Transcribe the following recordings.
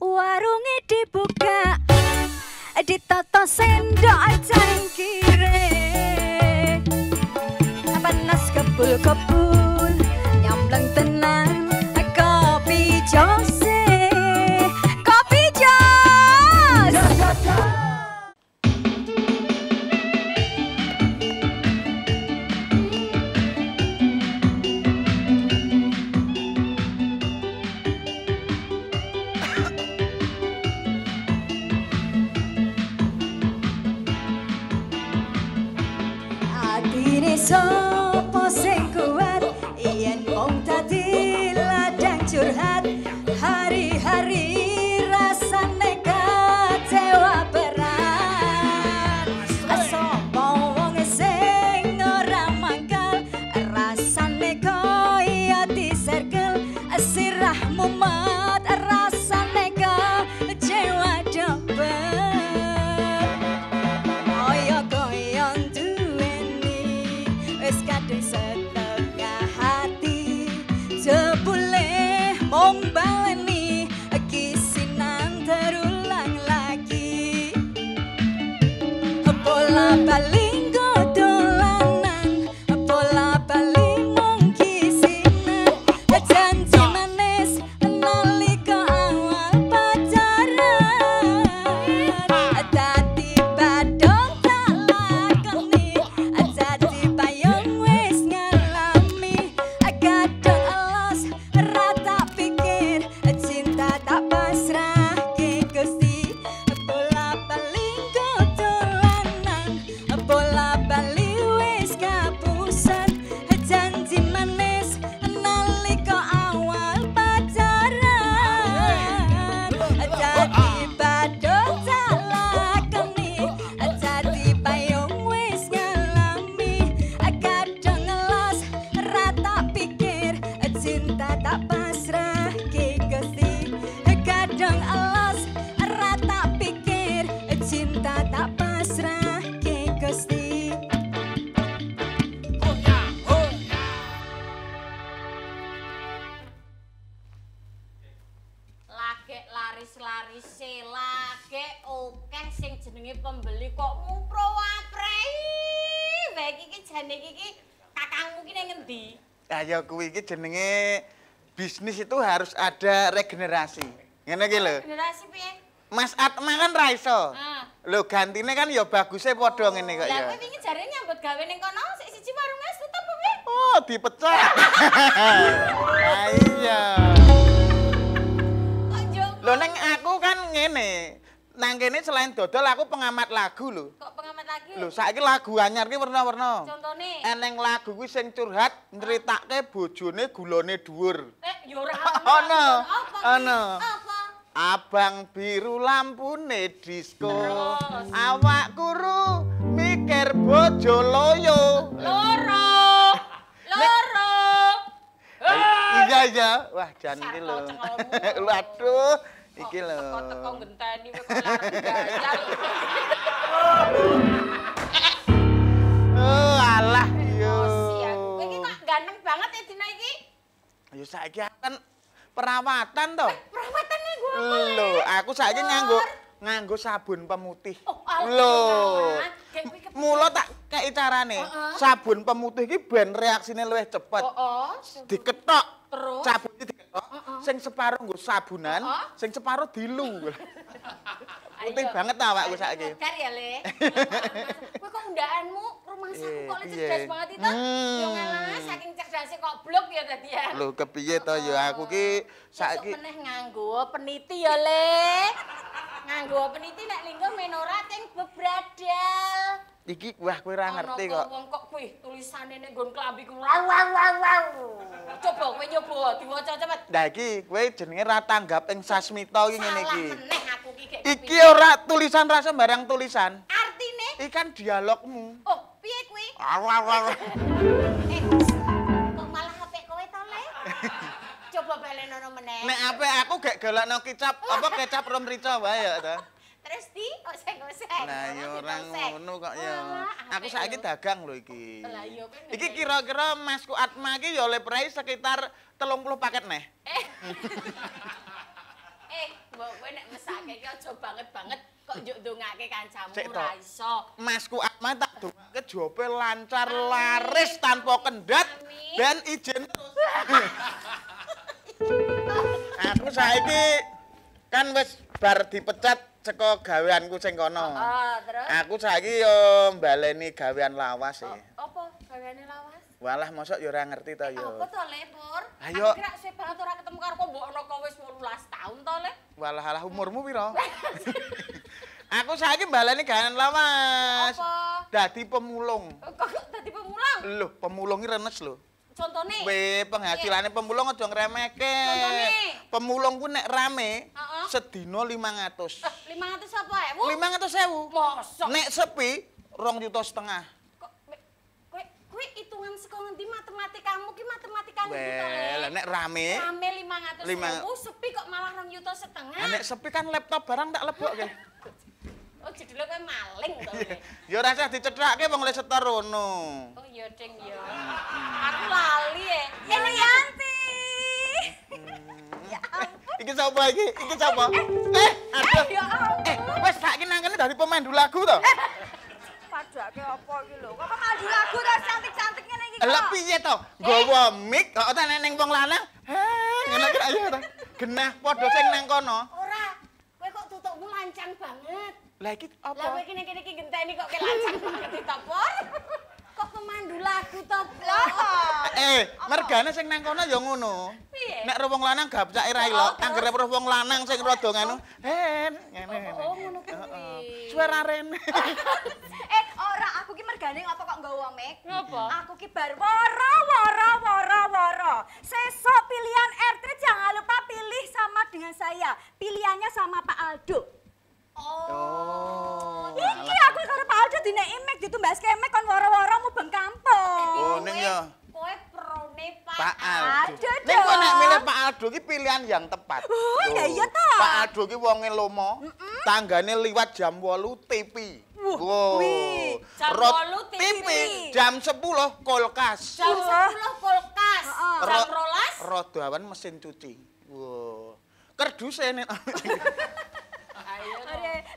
Warunge dibuka, ditata sendok cangkire, panas kebul-kebul, nyambleng tenan, kopi jose, kopi jos. Atine sopo sing kuat yen wong dadi ladang curhat hari-hari rasane kecewa berat sopo wong sing ora mangkal rasane koyo diserkel sirahmu mat rasane kecewa dobel setengah hati jebule mombaleni kisinan terulang lagi bola bali dolanan bola bali mung kisinan janji manis nalika awal pacaran dadi badong tak lakoni dadi payung laris-larise lage akeh sing jenenge pembeli kok mupro waprei. Wae iki jane iki kakangmu ki ning ngendi? Ah ya kuwi iki jenenge bisnis itu harus ada regenerasi. Ngene iki lho. Regenerasi piye? Mas Atma kan ra iso. Lho gantine kan ya bagusnya padha ngene kok ya. Lah kowe wingi jarene nyambut gawe ning kono sik siji warung es tutup piye? Oh, dipecah. Ah iya. Lho neng aku kan ngene. Nang kene selain dodol aku pengamat lagu lho. Kok pengamat lagu? Lho saiki lagu anyar ki werna-werna. Contone? Eneng lagu kuwi sing curhat nritake bojone gulone dhuwur. Ya ora ono. Ono. Apa? Abang biru lampune disko. Awak kuru mikir bojo loyo. Loro. Loro. Iya. Wah, jan iki lho. Waduh, iki lho. Teko ngenteni kowe kok larang gaya. Oh, alah yo. Kowe iki kok ganteng banget ya dina iki. Yo saiki kan perawatan to. Perawatane gua apa? Lho, aku saiki nganggo sabun pemutih. Lho. Mula tak kei carane. Sabun pemutih iki ben reaksine luwih cepet. Diketok. Terus sabun diketok. Sing separuh nggo sabunan, sing separuh dilu. Putih banget ta awakku saiki. Dar ya, Le. Kowe kok undaanmu rumah saku kok cerdas banget itu. Yo ngalah saking cerdasnya kok blok ya tadi ya. Lho kepiye to ya aku ki saiki meneh nganggo peniti ya, Le. Nganggo peniti nek linggo menora teng bebradal. Iki wah kowe ora ngerti kok. Wong kok kuwi tulisane nek nggon klambiku. Coba kowe nyoba diwaca cepet. Lah iki kowe jenenge ra tanggap ing sasmita iki ngene iki. Salah meneh aku iki. Iki ora tulisan ra sembarang tulisan. Artine? Iki kan dialogmu. Oh, piye kuwi? Kok malah HP kowe to, Le? Coba balenono meneh. Nek ape aku gek galakno kecap apa kecap rom rica wae ya ta. Terus di oseng-oseng. Nah ya ora ngono kok ya. Aku saiki lho. dagang lho iki. Lah iya kan. Iki kira-kira Masku Atma iki ya oleh prei sekitar 30 paket neh. Mbok kowe nek mesake iki aja banget-banget kok njuk ndongake kancamu Sik, ora Tok. iso. Masku Ahmad tak dongake jobe lancar laris tanpa kendhat Amin. dan izin terus. Aku saiki kan wis bar dipecat saka gaweanku sing kono. Terus Aku saiki yo mbaleni gawean lawas e. apa gaweane lawas? Walah mosok yo ora ngerti to yo. Apa to, Le, Pur? Ayo. Aku kira sik banget ora ketemu karo mbok ana kok wis 18 tahun to, Le. Walah alah umurmu piro? Aku saiki mbaleni gawean lawas. Apa? Dadi pemulung. Kok dadi pemulung? Lho, pemulung iki renes lho. Contone? Weh, penghasilane pemulung aja ngremehke. Contone? Pemulung ku nek rame Heeh. sedina 500. 500 apa, Ewu? 500.000. Mosok. Nek sepi 2,5 juta. Kok kowe hitungan saka ngendi matematikamu ki matematikane Weh, gitu, Le? lah nek rame, Rame 500.000, sepi kok malah 2,5 juta. lah nek sepi kan laptop barang tak lebokke. Oh, judulnya kowe maling to, Le. Ya ora usah dicethake wong le setor rono. Oh iya, Ding ya. Aku lali Ini Yanti. Ya ampun. Iki sapa iki? Iki sapa? Aduh. Ya ampun. Wes saiki nangkene dadi pemandu lagu to. Padake apa iki lho? Kok pemandu lagu ta cantik-cantik ngene iki kok? Lah piye to? Nggawa mic kok ta ning wong lanang. Ngene iki ayo ta. Genah padha sing nang kono. Ora. Kowe kok tutukmu lancang banget. Lah iki Lah apa? kowe kene iki genteni kok lancang banget iki to, Pur? Kok pemandu lagu to, Pur? Mergane sing nang kono ya ngono. Piye? Nek roh wong lanang gabcake ra ilok, anggere roh wong lanang sing rada nganu. Ngene. Oh, ngono kuwi. Suara rene. Ora, aku ki mergane ngapa kok nggawa mic? Ngapa? Aku ki bar woro. Sesok pilihan RT jangan lupa pilih sama dengan saya. Pilihannya sama Pak Aldo. Oh. Iki aku karo Pak Aldo dineki mic ditumbaske mic kon woro-woro mubeng kampung. Oh, ning ya. Kowe prone Pak Aldo. Aldo Ning kok nek dong. milih Pak Aldo ki pilihan yang tepat. Oh, ya iya Loh, toh. Pak Aldo ki wonge lomo. Tanggane liwat jam 8 TV. wih, jam Rot 8 TV. Jam 10 kulkas. Jam 10 kulkas. Jam 12 Rodawan mesin cuci. Wow. Kerduse nek. Ayo.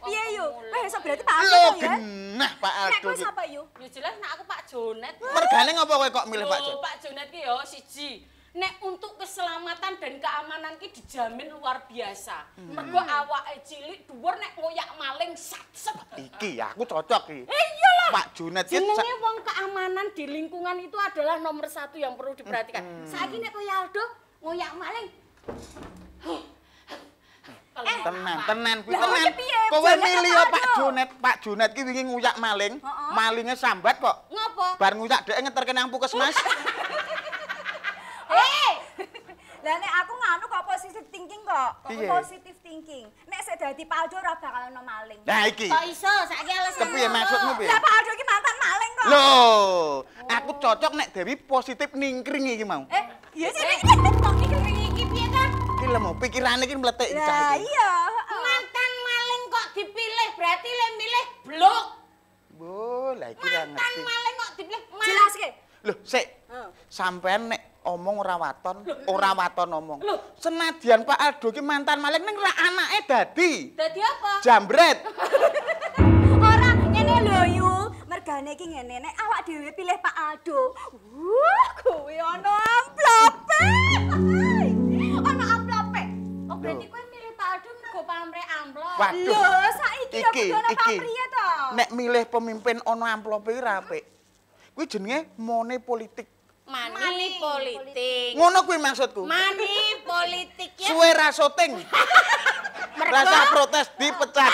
Piye yo? Wes berarti Pak Aldo Lho to ya. genah Pak Nek Aldo kowe ki. sapa yo? Ya jelas nek aku Pak Jonet. Mergane ngopo kowe kok milih Pak Jonet? Pak Jonet ki ya siji. Nek untuk keselamatan dan keamanan ki dijamin luar biasa. Mergo awake cilik dhuwur nek ngoyak maling sat-set. Iki aku cocok iki. Iyalah. Pak Jonet ki Jenenge wong keamanan di lingkungan itu adalah nomor 1 yang perlu diperhatikan. Saiki nek koyo Aldo ngoyak maling. tenan kuwi Lah, tenan. iki piye? Kowe Jonet milih apa Pak Aldo? Jonet. Pak Jonet ki wingi nguyak maling. Malinge sambat kok. Ngopo? Bar nguyak dhek ngeterke nang puskesmas. Lah nek aku nganu kok positive thinking kok. Piye? Positive thinking. Nek sik dadi Pak Aldo ora bakal ono maling. Nah iki. Kok iso saiki alasan. Kepiye maksudmu piye? Lah Pak Aldo iki mantan maling kok. Loh, aku cocok nek Dewi positif ningkring iki mau. Iya sih. Kok iki iki piye ta? Iki lho mau pikirane iki mletek iki cah Lah iki. iya. Mantan maling kok dipilih berarti le milih blok. Boh, lah iki ora Mantan ngerti. maling kok dipilih Jelaske. Loh, sik. Sampean nek omong ora waton omong. Senadyan Pak Aldo ki mantan maling ning ra anake dadi Dadi apa? jambret. Ora ngene lho yu. Mergane iki ngene nek awak dhewe pilih Pak Aldo. Kowe ono amplope. Ono amplope. Oh berarti kowe milih Pak Aldo mergo pamrih amplop. Waduh. Lho, saiki ya kudu ono iki. papriye to? Nek milih pemimpin ono amplope iki ra apik. Kuwi jenenge money politik. Money politik. Ngono kuwi maksudku. Money politik ya. Suwe ra syuting. Rasa protes dipecat.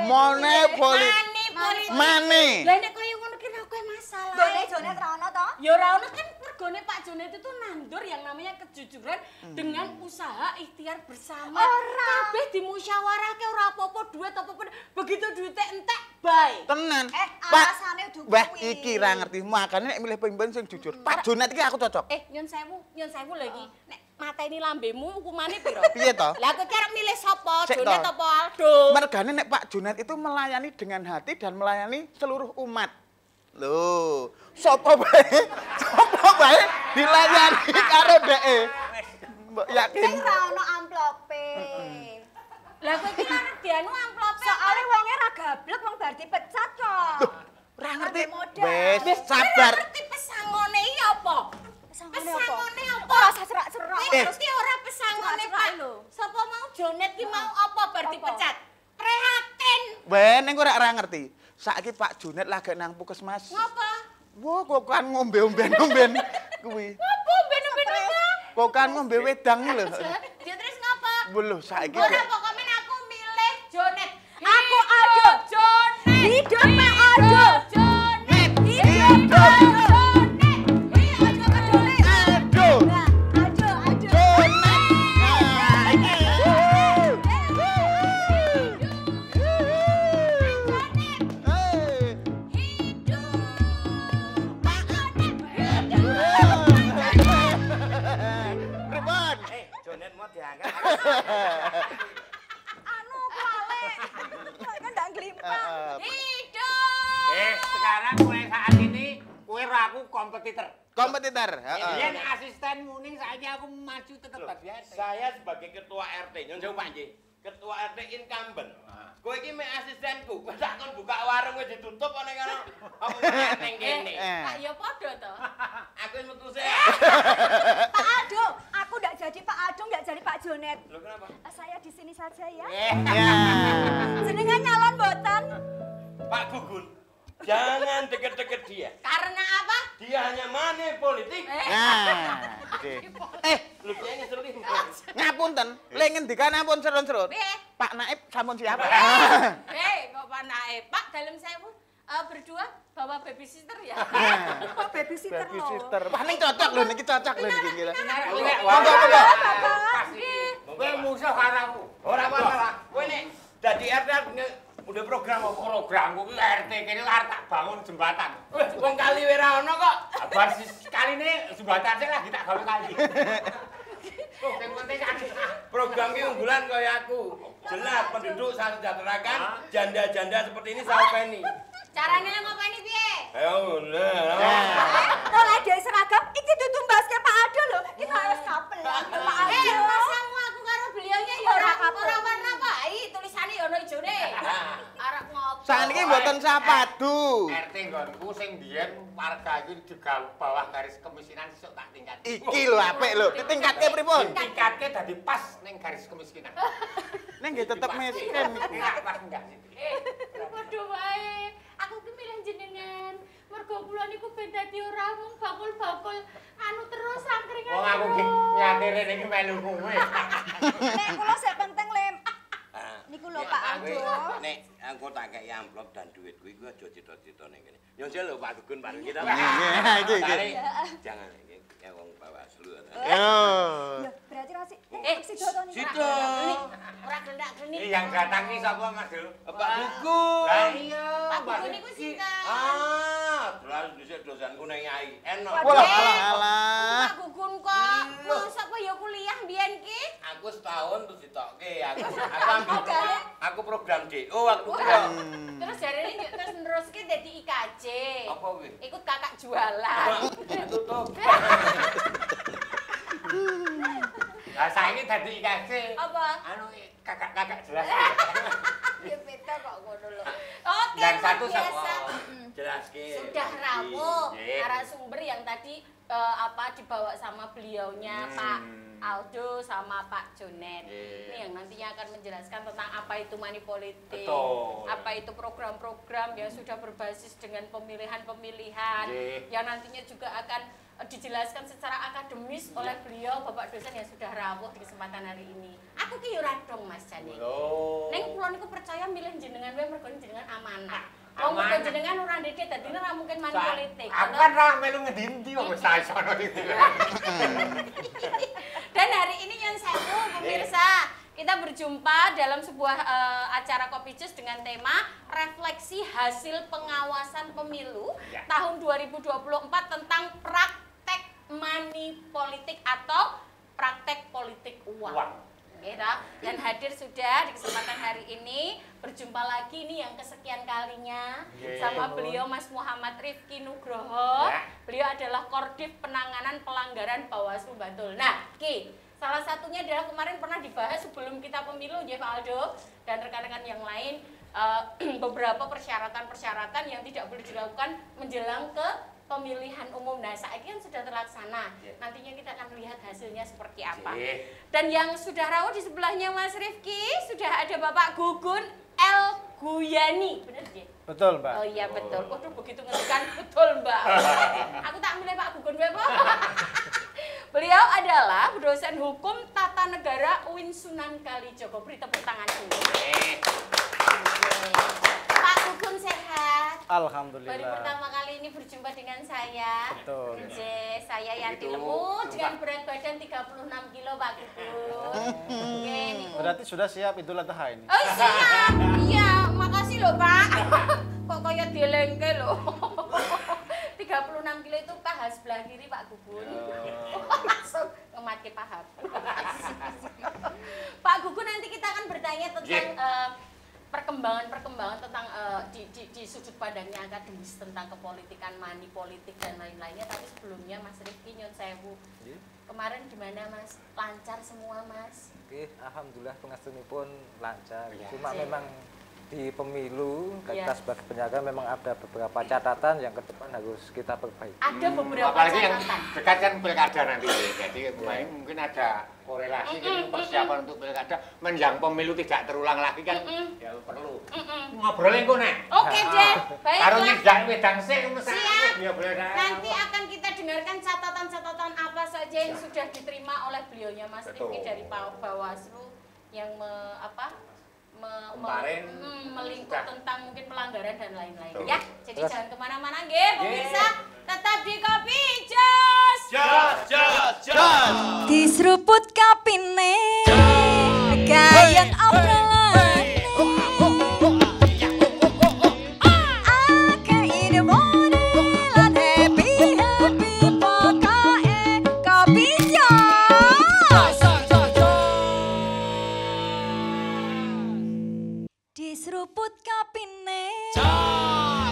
Money politik. Money politik. Money. Lah nek koyo ngono ki ra kowe masalah. Gone Jonet ra ono to? Ya ora ono kan mergone Pak Jonet itu nandur yang namanya kejujuran dengan usaha ikhtiar bersama. Ora. Kabeh dimusyawarahke ora apa-apa duit apa-apa. Begitu duite entek bae. Tenan. Alasane udah Wah, kuwi. iki ra ngerti. Makane nek milih pemimpin sing jujur. Pak Jonet iki aku cocok. Nyun sewu lagi. Nek mateni lambemu hukumane piro? Piye to? Lah kowe arep milih sapa? Sik Jonet to. apa Aldo? Mergane nek Pak Jonet itu melayani dengan hati dan melayani seluruh umat. Loh, sapa bae? Sapa bae dilayani karo dheke. Mbok yakin? Sing ra ono amplope. Lah kowe iki lan dianu amplope. Soale wonge ra gablek wong bar dipecat kok. Ora ngerti. Modal. Wis sabar. Ngerti pesangone iki apa? Pesangone apa? Ora usah cerak-cerak. Ngerti ora pesangone Cerak-cerak Pak? lho. Sapa mau Jonet ki mau apa bar dipecat? Prihatin. Ben ning ora ngerti. Saiki Pak Junet lagi nang puskesmas. Ngapa? Wah, kok kan ngombe-omben kuwi. Ngapa ben-ben apa? Kok kan ngombe wedang lho. Ya terus ngapa? Lho saiki. Ora pokoknya aku milih Jonet. Aku Aldo. Jonet. Hidup Pak Aldo. Jonet. Hidup Jonet. Iya, aja peduli. Aduh. Nah, aduh. Junet. Nah, iki. Ribon. Jonet mau diangkat. Anu kuale. Kan ndak glimpang. Hidup. Sekarang mulai saat ini kowe ro aku kompetitor. Kompetitor. Yen asistenmu ning saiki aku maju tetep dadi RT. Saya sebagai ketua RT, nyun sewu Pak Nggih. Ketua RT incumbent. Kowe iki mek asistenku. Kowe tak kon buka warung wis ditutup ana ngono. Apa ning kene? Pak ya padha to. Aku wis metu sih. Pak Aldo, aku ndak jadi Pak Aldo, ndak jadi Pak Jonet. Lho kenapa? Saya di sini saja ya. Ya. Jenengan nyalon mboten? Pak Gugun. Jangan deket-deket dia. Karena apa? Dia hanya money politik. Nah. Oke. Lho dia ngeselin. Ngapunten, le ngendikan ampun serun-serun. Piye? Pak Naib sampun siapa? Kok Pak Naib, Pak dalam sewu berdua bawa babysitter ya. Kok babysitter lho? Babysitter. Wah, ini cocok lho, niki cocok lho niki gila. Monggo. Bapak. Kowe musuh karo aku. Ora masalah. Kowe nek dadi RT udah program apa? Programku ki RT kene arep tak bangun jembatan. Wong kali ora ono kok. Bar kali ini jembatan sing lagi tak gawe kali. Oh, sing penting kan Program ki unggulan kaya aku. Jelas penduduk saya sejahterakan, janda-janda seperti ini saya openi. Caranya ngopeni piye? Ayo, nah. Oleh dhewe seragam iki ditumbaske Pak Aldo lho. Kita harus kapel ya Pak Aldo. Masamu aku karo beliaunya ya ora warna Pak. Tulisannya ya ono ijone. Arep ngopo? Saniki mboten sapadu. RT nggonku sing biyen warga iki juga bawah garis kemiskinan sesuk tak tingkat. Iki lho apik lho, ditingkatke pripun? Tingkatke dadi pas ning garis kemiskinan. Ning nggih tetep miskin. Enggak pas enggak. Padha wae. Aku ki milih jenengan. Mergo kula niku ben dadi ora mung bakul-bakul anu terus angkringan. Wong aku ki nyatire niki melu kowe. Nek kula sing penting lem. Niku lho Pak Aldo. Nek aku tak kei amplop dan duit kuwi aja cita-cita ning kene. Yo lho Pak Gugun Pak kita. Iki. Jangan iki ya wong Bawaslu. Yo. Ya, berarti ra sik. Sido to niku. Sido. Ora gendak-genik. Yang datang ki sapa Mas Dul? Pak Gugun. Lah iya, Pak Gugun niku sinten? Terus dhisik dosanku nang Yai. Enak. Alah. Pak Gugun kok mosok apa ya kuliah mbiyen ki? Aku setahun terus ditokke. Aku program DO waktu itu. Terus jarene terus neruske dadi IKJ. Apa kuwi? Ikut kakak jualan. Tutup. Lah saiki dadi IKC. Apa? Anu kakak-kakak jelas. Ya beda kok ngono lho. Oke, Yang satu biasa. sama. Jelaske. Sudah rawuh Nggih. narasumber yang tadi dibawa sama beliaunya Pak Aldo sama Pak Jonet. Ini yang nantinya akan menjelaskan tentang apa itu money politik, Betul. apa itu program-program yang sudah berbasis dengan pemilihan-pemilihan, Nggih. yang nantinya juga akan dijelaskan secara akademis oleh beliau Bapak dosen yang sudah rawuh di kesempatan hari ini. Aku ki yo dong Mas Jani. Oh. Neng kula niku percaya milih jenengan wae mergo jenengan amanah. Wong Amanah. mergo jenengan ora ndedhe dadine ora mungkin money politik. Aku kan ra melu ngendi-endi wong wis sae sono iki. Dan hari ini yang sewu pemirsa, kita berjumpa dalam sebuah acara Kopi Jus dengan tema refleksi hasil pengawasan pemilu Ya. tahun 2024 tentang praktek money politik atau praktek politik uang. Gitu. Dan hadir sudah di kesempatan hari ini, berjumpa lagi nih yang kesekian kalinya sama beliau Mas Muhammad Rifki Nugroho. Ya. Beliau adalah Kordif Penanganan Pelanggaran Bawaslu Bantul. Nah, Ki, Salah satunya adalah kemarin pernah dibahas sebelum kita pemilu ya Pak Aldo dan rekan-rekan yang lain, beberapa persyaratan-persyaratan yang tidak boleh dilakukan menjelang ke pemilihan umum. Nah, saat ini kan sudah terlaksana. Nantinya kita akan melihat hasilnya seperti apa. Dan yang sudah rawuh di sebelahnya Mas Rifki, sudah ada Bapak Gugun L. Guyani. Benar ya? Betul, Mbak. Oh iya betul. Waduh, begitu ngendikan betul, Mbak. Aku tak milih Pak Gugun Bebo. Beliau adalah dosen hukum tata negara UIN Sunan Kalijogo. Beri tepuk tangan dulu. Pak Gugun sehat? Alhamdulillah. Baru pertama kali ini berjumpa dengan saya. Betul. Saya Yanti Lemu dengan berat badan 36 kilo Pak Gugun. Berarti sudah siap Idul Adha ini? Oh siap, iya. Makasih loh Pak. Kok kayak dilengke loh. 36 kilo itu paha sebelah kiri Pak Gugun. Langsung ngemati paham. Pak Gugun, nanti kita akan bertanya tentang perkembangan tentang di sudut pandangnya akademis tentang kepolitikan, money politik dan lain-lainnya. Tapi sebelumnya Mas Rifki nyun sewu. Kemarin gimana Mas? Lancar semua Mas? Oke, alhamdulillah pengastunipun lancar. Cuma memang di pemilu kita sebagai penjaga memang ada beberapa catatan yang ke depan harus kita perbaiki. Ada beberapa apalagi catatan. yang dekat kan pilkada nanti. Jadi kemarin mungkin ada korelasi jadi persiapan untuk pilkada menjelang pemilu tidak terulang lagi kan ya perlu ngobrolin kok nek. Oke deh, baiklah. Karo nyedak wedang sik Siap. ya boleh. Nanti akan kita dengarkan catatan-catatan apa saja yang sudah diterima oleh beliaunya Mas Rifki dari Bawaslu yang Kemarin melingkup tentang mungkin pelanggaran dan lain-lain ya. Jadi jangan kemana-mana nggih, pemirsa, tetap di Kopi Jos. Diseruput kapine gayeng obrolan akeh ide modelan happy pokoke Kopi Jos. Diseruput kapine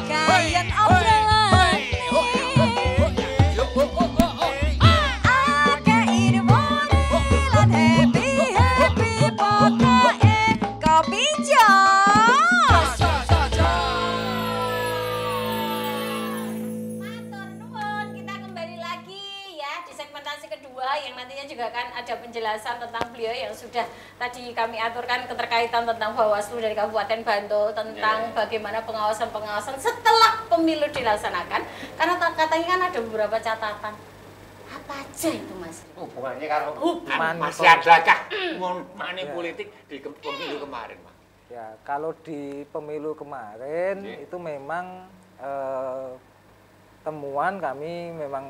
gayeng obrolan akeh ide modelan happy pokoke Kopi Jos. Matur nuwun, kita kembali lagi ya di segmentasi kedua yang nantinya juga akan ada penjelasan tentang beliau yang sudah tadi kami aturkan keterkaitan tentang Bawaslu dari Kabupaten Bantul tentang bagaimana pengawasan setelah pemilu dilaksanakan, karena katanya kan ada beberapa catatan. Apa aja itu Mas? Hubungannya karo masih adakah money politik di pemilu kemarin, Pak? Ya, kalau di pemilu kemarin itu memang temuan kami memang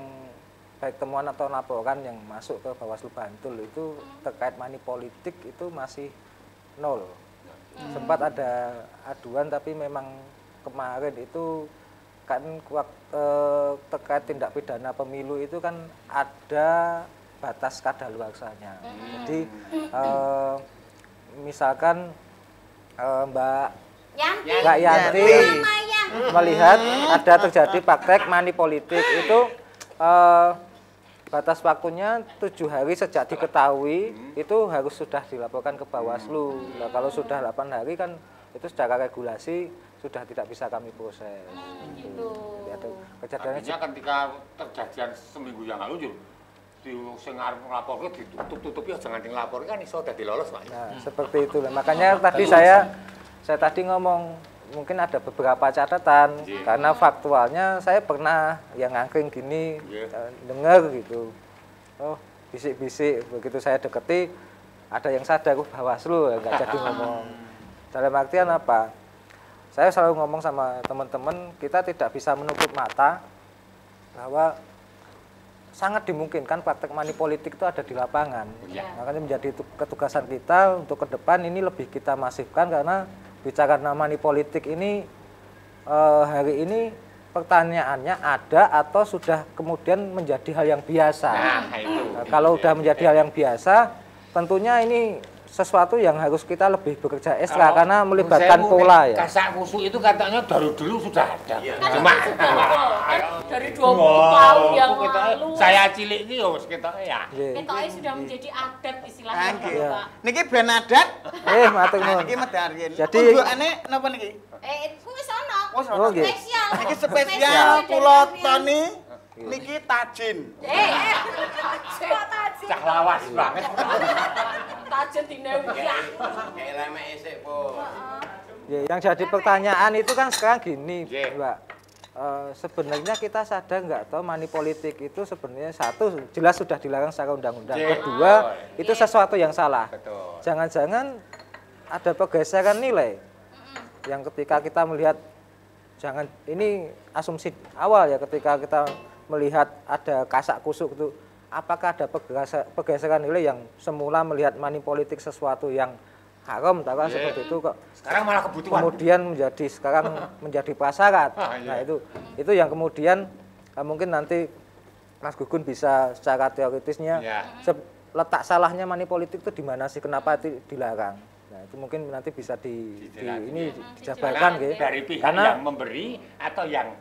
baik temuan atau laporan yang masuk ke Bawaslu Bantul itu terkait money politik itu masih nol. Sempat ada aduan tapi memang kemarin itu kan terkait tindak pidana pemilu itu kan ada batas kadaluarsanya. Jadi misalkan Mbak Yanti melihat ada terjadi praktek money politik itu batas waktunya 7 hari sejak diketahui itu harus sudah dilaporkan ke Bawaslu. Nah, kalau sudah 8 hari kan itu secara regulasi sudah tidak bisa kami proses. Gitu. Kejadiannya artinya ketika terjadian seminggu yang lalu di sing arep nglaporke ditutup-tutupi aja nganti nglapor kan iso dadi lolos, Pak. Nah, seperti itulah. Makanya tadi saya tadi ngomong mungkin ada beberapa catatan karena faktualnya saya pernah yang ngangkring gini dengar gitu. Oh, bisik-bisik begitu saya deketi ada yang sadar Bawaslu nggak jadi ngomong. Dalam artian apa? Saya selalu ngomong sama teman-teman, kita tidak bisa menutup mata bahwa sangat dimungkinkan praktek money politik itu ada di lapangan. Makanya menjadi ketugasan kita untuk ke depan ini lebih kita masifkan karena bicara money politik ini hari ini pertanyaannya ada atau sudah kemudian menjadi hal yang biasa. Nah, kalau sudah menjadi hal yang biasa, tentunya ini sesuatu yang harus kita lebih bekerja ekstra karena melibatkan pola ya. Kasak kusuk itu katanya dari dulu sudah ada. Cuma dari 20 tahun yang lalu. Saya cilik ini ketoknya ya. Ketoknya sudah menjadi adat istilahnya Pak. Niki ben adat. Matur nuwun. Niki medar yen. Jadi unjukane napa niki? Kuwi sono. Oh, nggih. Spesial. Niki spesial kula Tony. Niki tajin. Tajin. Cah lawas banget. Tajin dinewiyah. Kayak lemek isik, Po. Ya, yang jadi pertanyaan itu kan sekarang gini, Mbak. Sebenarnya kita sadar nggak tahu money politik itu sebenarnya satu jelas sudah dilarang secara undang-undang. Kedua, itu sesuatu yang salah. Jangan-jangan ada pergeseran nilai yang ketika kita melihat ini asumsi awal ya ketika kita melihat ada kasak kusuk itu apakah ada pergeseran nilai yang semula melihat money politik sesuatu yang haram seperti itu kok sekarang malah kebutuhan kemudian sekarang menjadi prasyarat. Nah itu yang kemudian mungkin nanti Mas Gugun bisa secara teoritisnya letak salahnya money politik itu di mana sih, kenapa itu dilarang. Nah itu mungkin nanti bisa dijabarkan gitu. Dari pihak yang memberi atau yang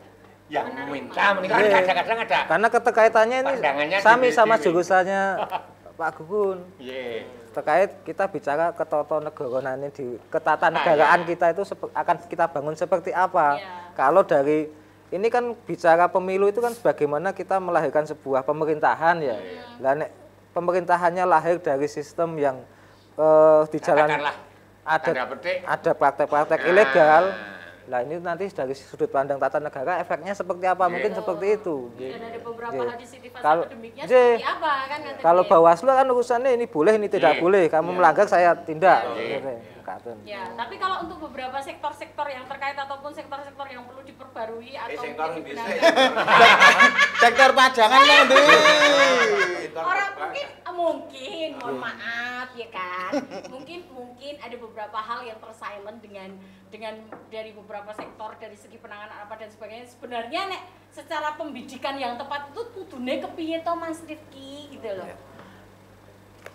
meminta, kadang-kadang ada. Karena keterkaitannya ini sami sama jurusannya Pak Gugun. Terkait kita bicara ketatanegaraan ini di ketatanegaraan kita itu akan kita bangun seperti apa. Kalau dari ini kan bicara pemilu itu kan bagaimana kita melahirkan sebuah pemerintahan ya. Lah pemerintahannya lahir dari sistem yang di jalan ada praktek-praktek ilegal. Nah ini nanti dari sudut pandang tata negara efeknya seperti apa, mungkin seperti itu. Dan ada beberapa hadisitifas akademiknya seperti apa kan? Kalau Bawaslu kan urusannya ini boleh, ini tidak boleh, kamu melanggar saya tindak. Ya, tapi kalau untuk beberapa sektor-sektor yang terkait ataupun sektor-sektor yang perlu diperbarui atau sektor pajangan nanti. Orang mungkin mohon maaf ya kan. Mungkin ada beberapa hal yang tersilent dengan dari beberapa sektor dari segi penanganan apa dan sebagainya. Sebenarnya nek secara pendidikan yang tepat itu kudune kepiye to Mas Rifki gitu loh.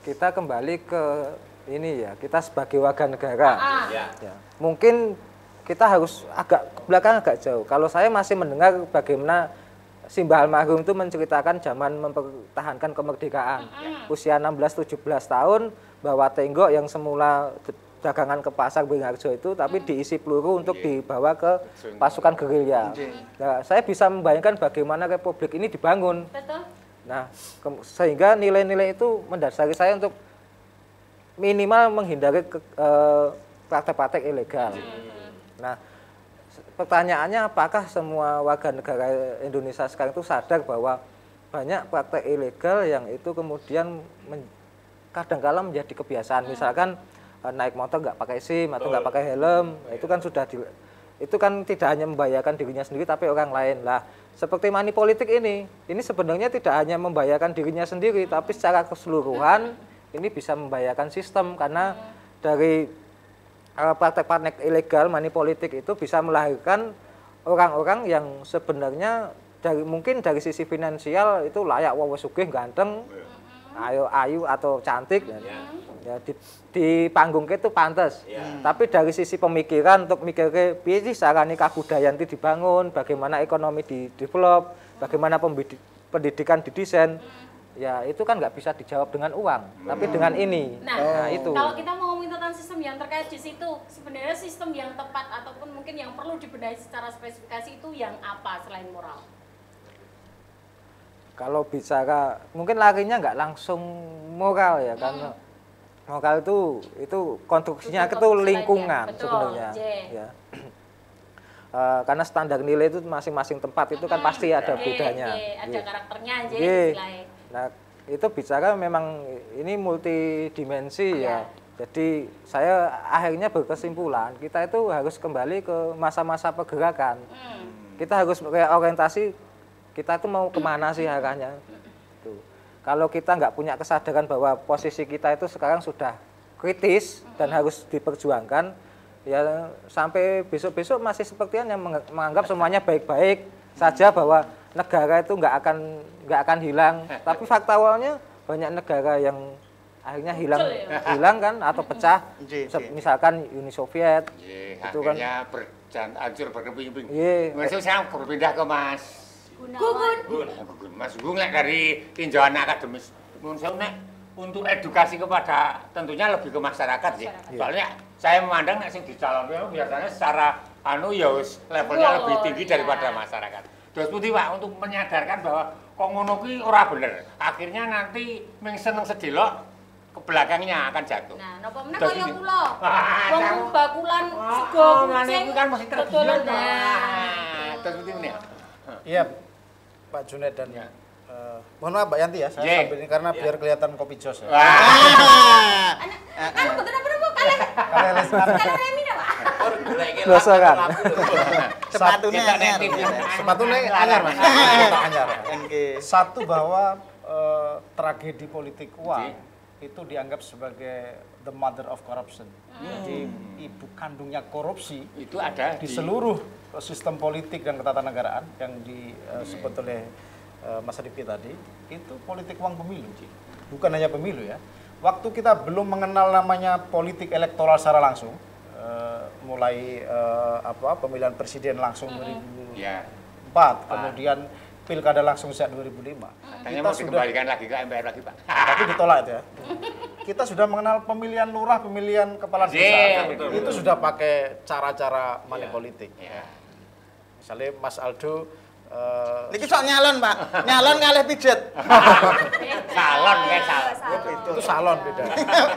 Kita kembali ke ini ya, kita sebagai warga negara. Ya. Mungkin kita harus agak ke belakang agak jauh. Kalau saya masih mendengar bagaimana Simbah almarhum itu menceritakan zaman mempertahankan kemerdekaan. Usia 16-17 tahun bawa tenggok yang semula dagangan ke pasar Beringharjo itu tapi diisi peluru untuk dibawa ke pasukan gerilya. Nah, saya bisa membayangkan bagaimana republik ini dibangun. Betul. Nah, sehingga nilai-nilai itu mendasari saya untuk minimal menghindari praktek-praktek ilegal. Nah, pertanyaannya apakah semua warga negara Indonesia sekarang itu sadar bahwa banyak praktek ilegal yang itu kemudian kadang-kala menjadi kebiasaan. Misalkan naik motor nggak pakai SIM atau nggak pakai helm, itu kan itu kan tidak hanya membahayakan dirinya sendiri tapi orang lain. Lah, seperti money politik ini sebenarnya tidak hanya membahayakan dirinya sendiri tapi secara keseluruhan ini bisa membahayakan sistem karena dari praktek-praktek ilegal money politik itu bisa melahirkan orang-orang yang sebenarnya mungkin dari sisi finansial itu layak wae sugih ganteng, ayu atau cantik ya di panggung itu pantas. Tapi dari sisi pemikiran untuk mikir piye sih sarane kabudayan itu dibangun, bagaimana ekonomi di-develop, bagaimana pendidikan didesain. Ya itu kan nggak bisa dijawab dengan uang, tapi dengan ini. Nah, itu. Kalau kita mau ngomongin tentang sistem yang terkait di situ, sebenarnya sistem yang tepat ataupun mungkin yang perlu dibenahi secara spesifikasi itu yang apa selain moral? Kalau bicara mungkin larinya nggak langsung moral ya, karena moral itu konstruksinya itu lingkungan sebenarnya. Ya. Karena standar nilai itu masing-masing tempat itu kan pasti ada bedanya. Ada karakternya aja istilahnya. Nah, itu bicara memang ini multidimensi ya. Jadi saya akhirnya berkesimpulan kita itu harus kembali ke masa-masa pergerakan. Kita harus orientasi kita itu mau kemana sih arahnya. Tuh. Kalau kita nggak punya kesadaran bahwa posisi kita itu sekarang sudah kritis dan harus diperjuangkan, ya sampai besok-besok masih sepertian yang menganggap semuanya baik-baik saja bahwa negara itu nggak akan hilang. Tapi fakta awalnya banyak negara yang akhirnya Muncul hilang kan atau pecah. Misalkan Uni Soviet. Itu kan hancur berkeping-keping. Iya. Saya berpindah ke Mas Gugun. Mas Gugun dari tinjauan akademis. Menurut saya untuk edukasi kepada tentunya lebih ke masyarakat sih. Soalnya saya memandang sing dicalonkan biasanya secara levelnya lebih tinggi daripada masyarakat. Terus putih Pak untuk menyadarkan bahwa kok ngono kuwi ora bener. Akhirnya nanti ming seneng sedelok ke belakangnya akan jatuh. Nah, napa meneh kaya kula. Wong bakulan sego kucing kan mesti tergiur. Terus putih meneh. Iya, Pak Junaid dan mohon maaf Mbak Yanti ya, saya sambil ini karena biar kelihatan kopi jos ya. Anu betul apa Bu? Kalian remi dah, Pak. Dosa kan. Sepatunya anyar Mas. Anyar. Satu bahwa tragedi politik uang itu dianggap sebagai the mother of corruption. Jadi ibu kandungnya korupsi itu ada di seluruh sistem politik dan ketatanegaraan yang disebut oleh Mas Rifki tadi, itu politik uang pemilu. Bukan hanya pemilu ya. Waktu kita belum mengenal namanya politik elektoral secara langsung, mulai pemilihan presiden langsung 2004, kemudian pilkada langsung sejak 2005. Katanya mau dikembalikan lagi ke MPR lagi Pak. Tapi ditolak itu ya. Kita sudah mengenal pemilihan lurah, pemilihan kepala desa. Itu sudah pakai cara-cara money politik. Misalnya Mas Aldo Niki sok nyalon, Pak. Nyalon ngalih pijet. Salon kayak salon. Itu salon beda.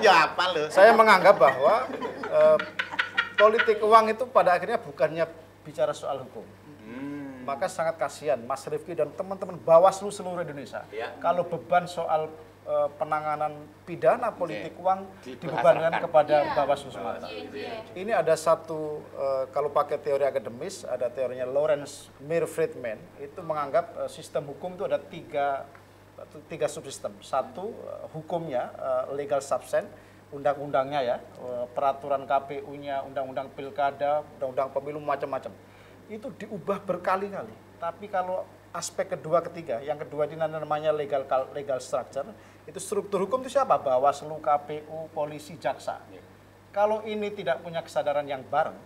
Ya apa loh. Saya menganggap bahwa politik uang itu pada akhirnya bukannya bicara soal hukum. Maka sangat kasihan Mas Rifki dan teman-teman Bawaslu seluruh Indonesia. Kalau beban soal penanganan pidana politik uang dibebankan kepada Bawaslu semata. Ini ada satu, kalau pakai teori akademis, ada teorinya Lawrence Meir Friedman, itu menganggap sistem hukum itu ada tiga subsistem. Satu, hukumnya, legal substance, undang-undangnya ya, peraturan KPU-nya, undang-undang pilkada, undang-undang pemilu, macam-macam. Itu diubah berkali-kali. Tapi kalau aspek kedua, ketiga, yang kedua ini namanya legal structure, itu struktur hukum itu siapa? Bawaslu, KPU, polisi, jaksa. Kalau ini tidak punya kesadaran yang bareng,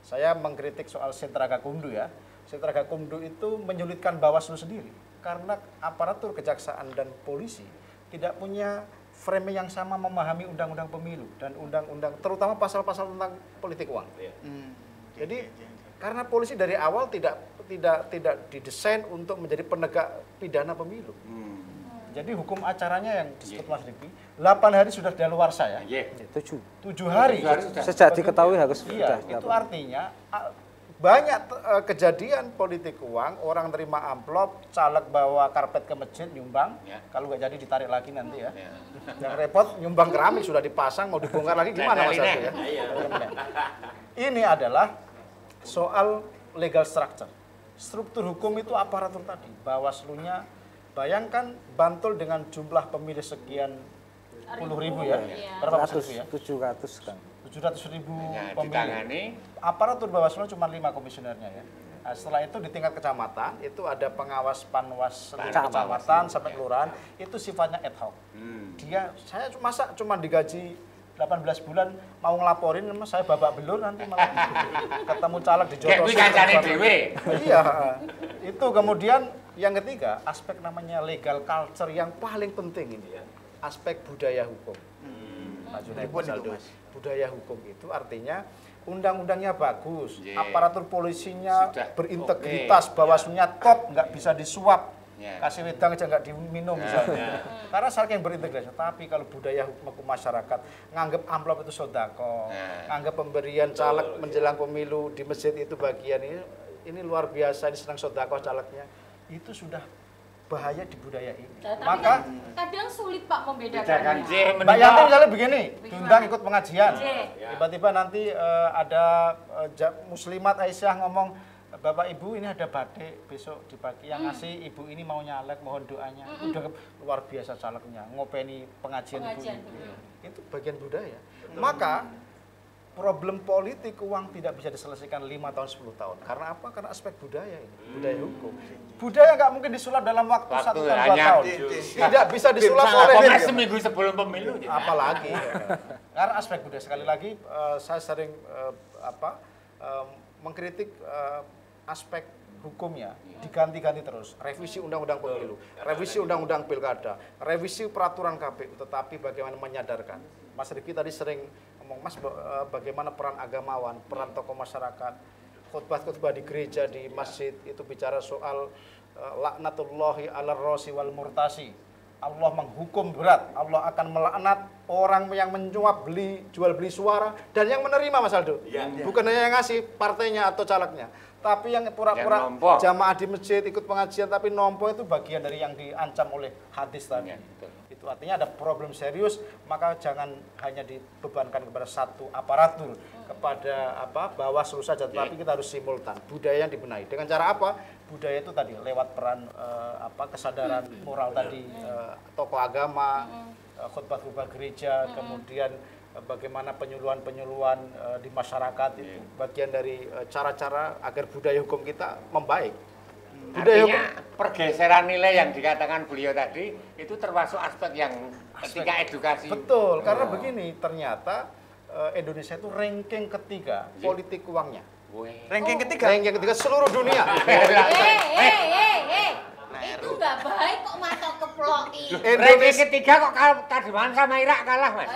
saya mengkritik soal Sentragakumdu ya. Sentragakumdu itu menyulitkan Bawaslu sendiri karena aparatur kejaksaan dan polisi tidak punya framing yang sama memahami undang-undang pemilu dan undang-undang terutama pasal-pasal tentang politik uang. Jadi karena polisi dari awal tidak didesain untuk menjadi penegak pidana pemilu. Jadi hukum acaranya yang disebut Mas Rifki, 8 hari sudah daluarsa ya? 7 hari. Sejak diketahui harus sudah. Itu artinya banyak kejadian politik uang, orang terima amplop, caleg bawa karpet ke masjid nyumbang, kalau nggak jadi ditarik lagi nanti ya. Yang repot nyumbang keramik sudah dipasang, mau dibongkar lagi gimana Mas Rifki ya? Ini adalah soal legal structure. Struktur hukum itu aparatur tadi, Bawaslu-nya, bayangkan Bantul dengan jumlah pemilih sekian puluh ribu ya, berapa persen ya? 700 kan. 700.000 pemilih. Aparatur Bawaslu cuma 5 komisionernya ya. Nah, setelah itu di tingkat kecamatan itu ada pengawas panwas kecamatan sampai kelurahan, itu sifatnya ad hoc. Saya masa cuma digaji 18 bulan mau ngelaporin, saya babak belur nanti malah ketemu caleg di Jotos. Iya, itu kemudian yang ketiga aspek namanya legal culture yang paling penting ini ya, aspek budaya hukum. Pak Junaid, budaya hukum itu artinya undang-undangnya bagus, aparatur polisinya berintegritas, Bawaslunya top, nggak bisa disuap. Kasih wedang aja nggak diminum misalnya. Karena saking berintegrasi. Tapi kalau budaya hukum masyarakat nganggap amplop itu sodako, nganggap pemberian caleg menjelang pemilu di masjid itu bagian ini luar biasa, ini senang sodako calegnya, itu sudah bahaya di budaya ini. Maka kadang sulit Pak membedakannya. Mbak Yanti misalnya begini, diundang ikut pengajian, tiba-tiba nanti ada muslimat Aisyah ngomong, Bapak Ibu ini ada batik besok di pagi yang ngasih ibu ini mau nyalek, mohon doanya. Udah luar biasa calegnya, ngopeni pengajian ibu ini. Itu bagian budaya. Maka problem politik uang tidak bisa diselesaikan 5 tahun 10 tahun. Karena apa? Karena aspek budaya ini, budaya hukum. Budaya nggak mungkin disulap dalam waktu 1 tahun 2 tahun. Tidak bisa disulap oleh seminggu sebelum pemilu. Apalagi. Karena aspek budaya, sekali lagi saya sering mengkritik aspek hukumnya diganti-ganti terus. Revisi undang-undang pemilu, revisi undang-undang pilkada, revisi peraturan KPU, tetapi bagaimana menyadarkan. Mas Rifki tadi sering ngomong, Mas, bagaimana peran agamawan, peran tokoh masyarakat, khutbah-khutbah di gereja, di masjid, itu bicara soal laknatullahi ala rosi wal murtasi. Allah menghukum berat, Allah akan melaknat orang yang menyuap jual beli suara dan yang menerima, Mas Aldo. Bukan hanya yang ngasih partainya atau calegnya, tapi yang pura-pura jamaah di masjid ikut pengajian tapi nompo, itu bagian dari yang diancam oleh hadis tadi. Itu artinya ada problem serius, maka jangan hanya dibebankan kepada satu aparatur, kepada Bawaslu saja, tapi kita harus simultan. Budaya yang dibenahi. Dengan cara apa? Budaya itu tadi lewat peran kesadaran moral tadi, tokoh agama, khutbah-khutbah gereja, kemudian bagaimana penyuluhan-penyuluhan di masyarakat, itu bagian dari cara-cara agar budaya hukum kita membaik. Artinya pergeseran nilai yang dikatakan beliau tadi itu termasuk aspek yang ketika edukasi. Betul, karena begini, ternyata Indonesia itu ranking ketiga politik uangnya. Ranking ketiga seluruh dunia. Itu nggak baik kok masuk ke ploki. Ranking ketiga kok Kadiman sama Irak kalah, Mas.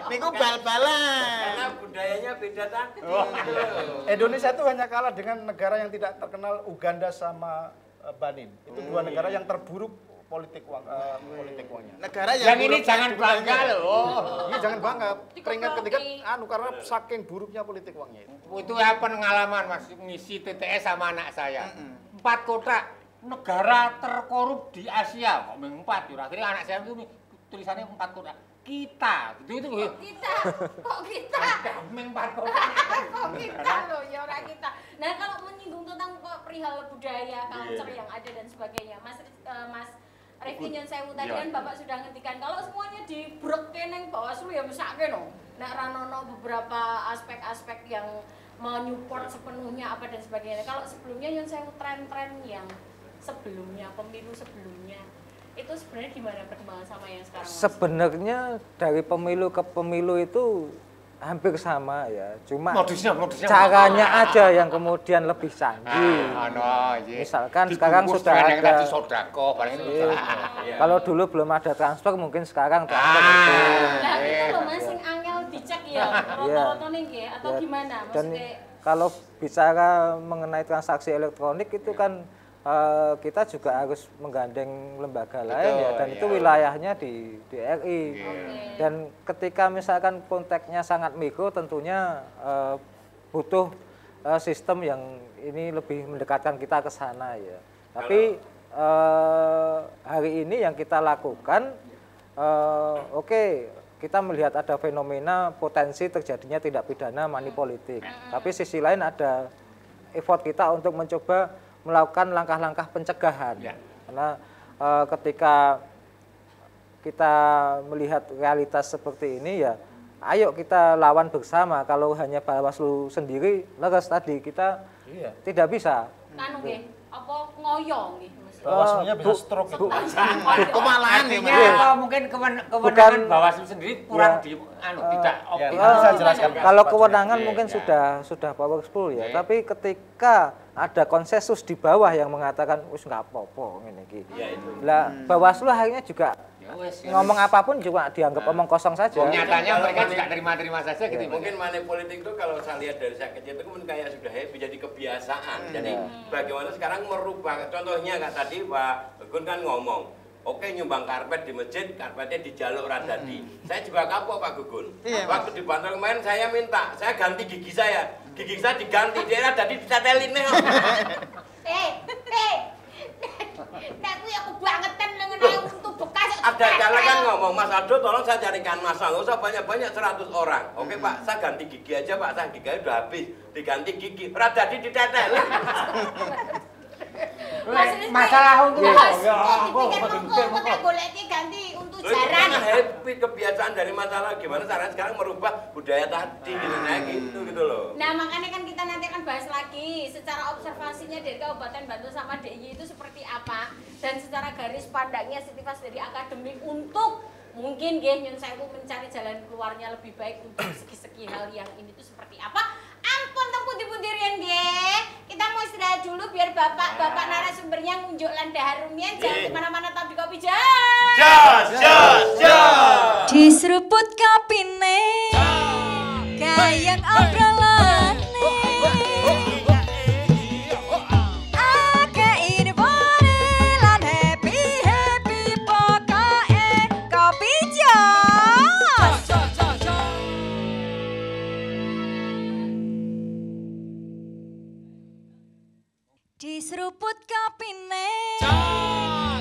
Niku bal-balan. Karena budayanya beda tadi. Indonesia itu hanya kalah dengan negara yang tidak terkenal, Uganda sama Benin. Itu dua negara yang terburuk politik uangnya. Negara yang ini jangan bangga loh. Iya, jangan bangga. Peringkat ketiga karena saking buruknya politik uangnya itu. Itu ya pengalaman, Mas, ngisi TTS sama anak saya. 4 kotak negara terkorup di Asia, kok 4 ya. Akhirnya anak saya itu tulisannya 4 kotak. Kita, itu Kok kita? Meng 4 kotak. Kok kita loh, ya orang kita. Nah, kalau menyinggung tentang perihal budaya, culture yang ada dan sebagainya, Mas Rifki Nyun Sewu tadi kan Bapak sudah ngendikan kalau semuanya dibrekke neng Bawaslu ya mesake no. Nek ranono beberapa aspek-aspek yang menyupport sepenuhnya apa dan sebagainya. Kalau sebelumnya Nyun Sewu tren-tren yang sebelumnya, pemilu sebelumnya itu sebenarnya gimana perkembangan sama yang sekarang? Sebenarnya dari pemilu ke pemilu itu hampir sama ya, cuma modusnya caranya aja yang kemudian lebih canggih. Misalkan sekarang sudah ada sodako, kalau dulu belum ada transfer, mungkin sekarang transfer itu. Nah itu loh Mas, yang angel dicek ya, roto-roto nih atau gimana? Dan kalau bicara mengenai transaksi elektronik itu kan kita juga harus menggandeng lembaga lain ya, dan itu wilayahnya di RI. Dan ketika misalkan konteksnya sangat mikro, tentunya butuh sistem yang ini lebih mendekatkan kita ke sana ya. Tapi hari ini yang kita lakukan, kita melihat ada fenomena potensi terjadinya tindak pidana money politik. Tapi sisi lain ada effort kita untuk mencoba melakukan langkah-langkah pencegahan. Karena ketika kita melihat realitas seperti ini ya, ayo kita lawan bersama. Kalau hanya Bawaslu sendiri, leres tadi kita tidak bisa. Kanu nggih, apa ngoyo nggih? Bawaslunya bisa stroke itu. Kemalahan ya, mungkin kewenangan Bawaslu sendiri kurang tidak optimal. Kalau kewenangan mungkin sudah powerful ya, tapi ketika ada konsensus di bawah yang mengatakan wis nggak apa-apa ngene iki. Lah Bawaslu akhirnya juga ngomong apapun juga dianggap omong kosong saja. Nyatanya mereka juga terima-terima saja gitu. Mungkin money politik itu kalau saya lihat dari saya kecil itu kan kayak sudah jadi kebiasaan. Jadi bagaimana sekarang merubah, contohnya kan tadi Pak Gun kan ngomong, oke nyumbang karpet di masjid, karpetnya di jaluk Radadi. Saya juga kapok Pak Gugun. Waktu di Bantul kemarin saya minta, saya ganti gigi saya. Gigi saya diganti, dia Radadi dicatelin nih. Nek kuwi aku bangetan mengenai untuk bekas. Ada caleg kan ngomong, Mas Aldo tolong saya carikan masa, nggak usah banyak-banyak 100 orang. Oke Pak, saya ganti gigi aja Pak, saya giginya udah habis. Diganti gigi, Radadi ditetelin. Masalah untuk golek ganti untuk itu Loh, itu jarang. kan happy kebiasaan dari masalah gimana caranya sekarang merubah budaya tadi gitu kayak gitu loh. Nah makanya kan kita nanti akan bahas lagi secara observasinya dari Kabupaten Bantul sama DIY itu seperti apa dan secara garis pandangnya Sitifas dari akademik untuk mungkin Nyun Sewu mencari jalan keluarnya lebih baik untuk segi-segi hal yang ini tuh seperti apa. Ampun teng putih-putih riyen nggih. Kita mau istirahat dulu biar bapak-bapak narasumbernya ngunjuk landa harumnya jangan kemana-mana tapi kopi Jos. Di seruput kapine kayang obrolane ake infone lan happy pokoke kopi jos. Di seruput kapine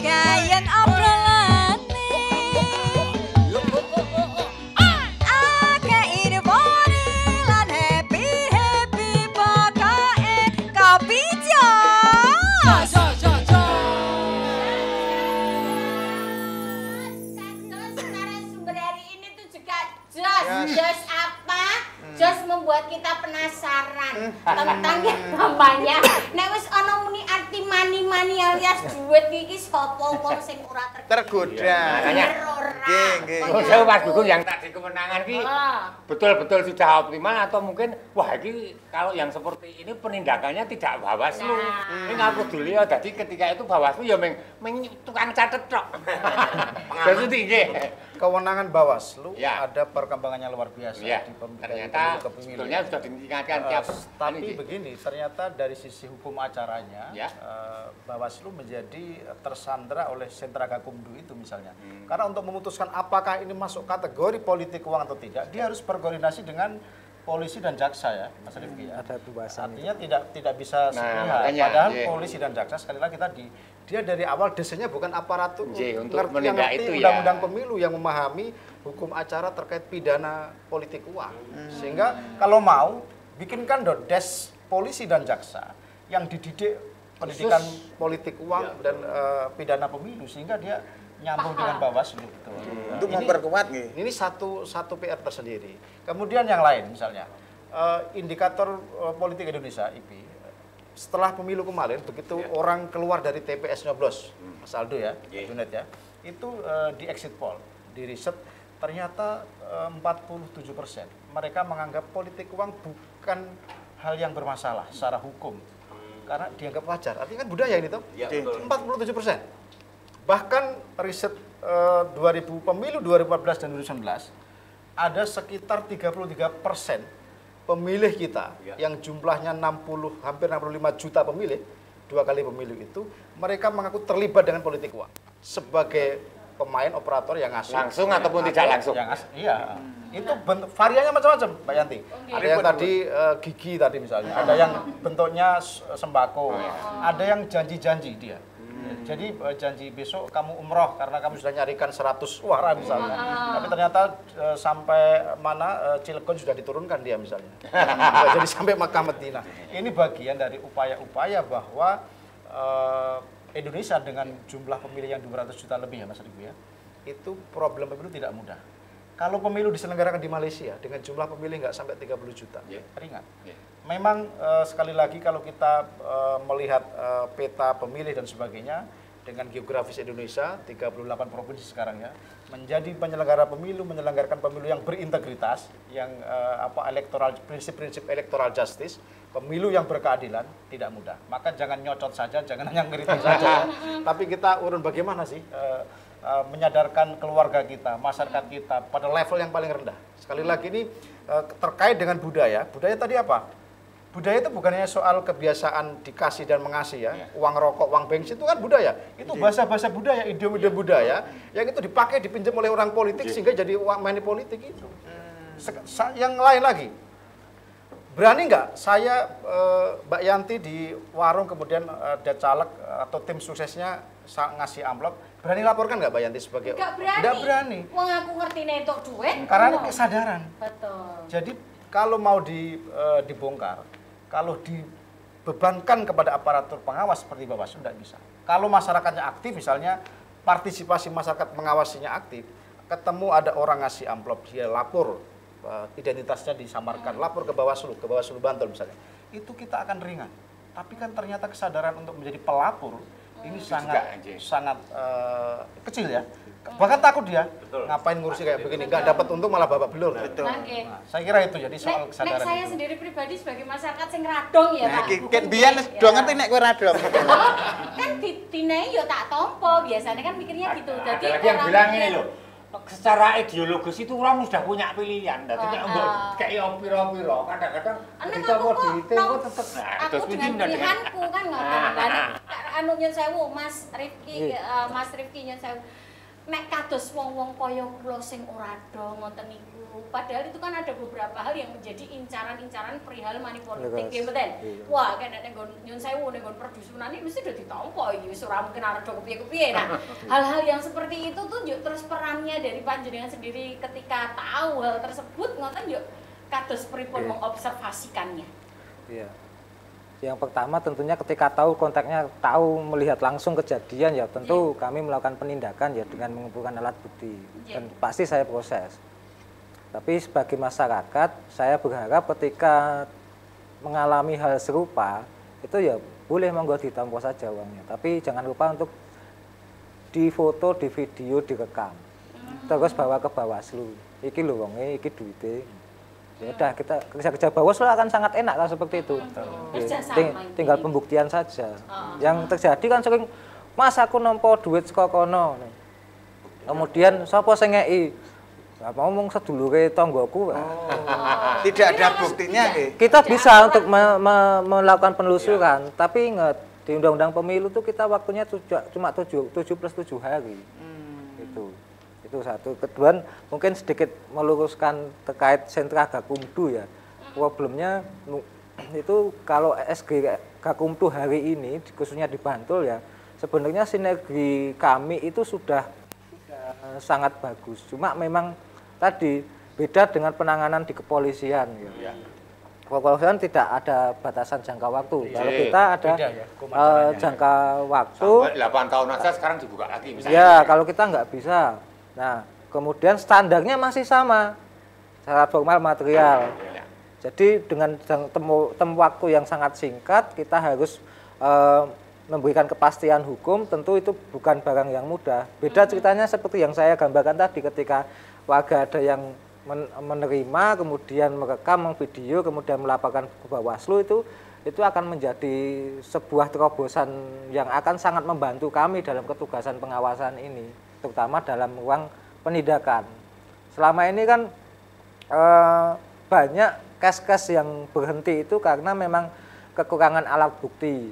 kayang obrolane ake infone lan happy pokoke kopi jos. Narasumber hari ini tuh juga jos apa? Jos membuat kita penasaran tentang yang namanya nek wis ana muni arti mani alias duit iki sapa wong sing ora Tergoda. Makanya. Nggih. Saya Mas Gunggung yang tadi kemenangan ki betul-betul sudah optimal atau mungkin wah ini kalau yang seperti ini penindakannya tidak Bawaslu. Ini nggak peduli ya. Jadi ketika itu Bawaslu ya tukang catet tok. Jadi tinggi. Kewenangan Bawaslu Ya. ada perkembangannya luar biasa Ya. di Ternyata kepemilu. sebetulnya sudah diingatkan tiap Tapi ini. begini, ternyata dari sisi hukum acaranya, Ya. Bawaslu menjadi tersandra oleh sentra Gakumdu itu misalnya. Karena untuk memutuskan apakah ini masuk kategori politik uang atau tidak, dia harus berkoordinasi dengan polisi dan jaksa ya, Mas Rifki ya. Ada pembahasan Artinya tidak bisa sepihak. makanya, Padahal iya. polisi dan jaksa sekali lagi tadi dia dari awal desainnya bukan aparatur Untuk yang menindak ngerti itu ya. undang-undang pemilu yang memahami hukum acara terkait pidana politik uang. Sehingga kalau mau bikinkan des polisi dan jaksa yang dididik pendidikan politik uang dan pidana pemilu sehingga dia nyambung dengan Bawaslu gitu. Untuk memperkuat nggih. Ini satu PR tersendiri. Kemudian yang lain misalnya indikator politik Indonesia IP setelah pemilu kemarin begitu orang keluar dari TPS nyoblos Mas Aldo ya, Junet ya, itu di exit poll, di riset ternyata 47% mereka menganggap politik uang bukan hal yang bermasalah secara hukum karena dianggap wajar. Artinya kan budaya ini toh. Ya, betul. 47%. Bahkan riset pemilu 2014 dan 2019 ada sekitar 33% pemilih kita yang jumlahnya hampir 65 juta pemilih, 2 kali pemilu itu, mereka mengaku terlibat dengan politik uang sebagai pemain operator yang asing. Langsung ataupun tidak langsung. Iya. Itu variannya macam-macam, Mbak Yanti. Ada yang tadi gigi tadi misalnya, ada yang bentuknya sembako, ada yang janji-janji dia. Jadi janji besok kamu umroh karena kamu sudah nyarikan 100 suara misalnya. Tapi ternyata sampai mana Cilegon sudah diturunkan dia misalnya. Jadi sampai Makkah Madinah. Ini bagian dari upaya-upaya bahwa Indonesia dengan jumlah pemilih yang 200 juta lebih ya Mas Ribu ya. Itu problem pemilu tidak mudah. Kalau pemilu diselenggarakan di Malaysia dengan jumlah pemilih nggak sampai 30 juta, ringan. Memang sekali lagi kalau kita melihat peta pemilih dan sebagainya dengan geografis Indonesia 38 provinsi sekarang ya, menjadi penyelenggara pemilu menyelenggarkan pemilu yang berintegritas, yang prinsip-prinsip electoral justice, pemilu yang berkeadilan tidak mudah. Maka jangan nyocot saja, jangan hanya ngeritik saja. Tapi kita urun bagaimana sih menyadarkan keluarga kita, masyarakat kita pada level yang paling rendah. Sekali lagi ini terkait dengan budaya. Budaya tadi apa? Budaya itu bukan hanya soal kebiasaan dikasih dan mengasih ya. Uang rokok, uang bensin itu kan budaya. Itu bahasa-bahasa budaya, idiom-idiom budaya yang itu dipakai, dipinjam oleh orang politik sehingga jadi uang money politik itu. Yang lain lagi, berani nggak saya Mbak Yanti di warung kemudian ada caleg atau tim suksesnya ngasih amplop, berani laporkan nggak Mbak Yanti sebagai Nggak berani. Wong aku ngerti nentok duit. Karena kesadaran. Betul. Jadi kalau mau dibongkar, kalau dibebankan kepada aparatur pengawas seperti Bawaslu tidak bisa. Kalau masyarakatnya aktif misalnya partisipasi masyarakat mengawasinya aktif, ketemu ada orang ngasih amplop, dia lapor, identitasnya disamarkan, lapor ke Bawaslu Bantul misalnya, itu kita akan ringan. Tapi kan ternyata kesadaran untuk menjadi pelapor ini sangat kecil ya. Bahkan takut dia, ngapain ngurusi kayak begini, nggak dapat untung malah babak belur. Betul. Nah, Saya kira itu jadi soal kesadaran. saya itu. sendiri pribadi sebagai masyarakat sing radong ya Nah, Pak. kan biyen do ngerti nek kowe radong. Kan dinai yo tak tompo, biasanya kan mikirnya gitu. Jadi ada lagi yang bilang ini loh, secara ideologis itu orang sudah punya pilihan. Jadi kayak piro-piro, kadang-kadang kita mau ditempo tetap. Aku dengan pilihanku kan ngoten. Anu nyun sewu Mas Rifki nyun sewu. Nek kados wong-wong kaya kula sing ora do ngoten niku. Padahal itu kan ada beberapa hal yang menjadi incaran-incaran perihal money politik nggih mboten. Wah, kan nek nggon nyun sewu nek nggon perdusunan iki mesti do ditampa iki wis ora mungkin arep do kepiye-kepiye. Nah, hal-hal yang seperti itu tuh yuk terus perannya dari panjenengan sendiri ketika tahu hal tersebut ngoten yuk kados pripun mengobservasikannya. Iya. Yang pertama tentunya ketika tahu konteksnya, tahu melihat langsung kejadian ya tentu kami melakukan penindakan ya dengan mengumpulkan alat bukti dan pasti saya proses. Tapi sebagai masyarakat saya berharap ketika mengalami hal serupa itu ya boleh monggo ditampa saja uangnya. Tapi jangan lupa untuk difoto, di video, direkam. Terus bawa ke Bawaslu. Iki lho wonge, iki duite. Ya udah kita kerja Bawaslu akan sangat enak kan seperti itu. Tinggal pembuktian saja. Yang terjadi kan sering, Mas aku nampa duit saka kono. Kemudian sapa sing ngeki? Lah ngomong sedulure tanggoku. Tidak ada buktinya nggih. Kita bisa untuk melakukan penelusuran, tapi ingat di Undang-Undang Pemilu itu kita waktunya cuma 7 plus 7 hari. Itu satu. Kedua mungkin sedikit meluruskan terkait sentra Gakumdu ya. Problemnya itu kalau SG Gakumdu hari ini khususnya di Bantul ya, sebenarnya sinergi kami itu sudah sangat bagus. Cuma memang tadi beda dengan penanganan di kepolisian ya. Kepolisian tidak ada batasan jangka waktu. Kalau kita ada jangka waktu sampai 8 tahun aja sekarang dibuka lagi misalnya. Ya, kalau kita nggak bisa. Nah, kemudian standarnya masih sama, syarat formal material. Jadi dengan temu waktu yang sangat singkat, kita harus memberikan kepastian hukum. Tentu itu bukan barang yang mudah. Beda ceritanya seperti yang saya gambarkan tadi, ketika warga ada yang menerima, kemudian merekam, memvideo, kemudian melaporkan ke Bawaslu, itu akan menjadi sebuah terobosan yang akan sangat membantu kami dalam ketugasan pengawasan ini, terutama dalam ruang penindakan. Selama ini kan banyak kes-kes yang berhenti itu karena memang kekurangan alat bukti.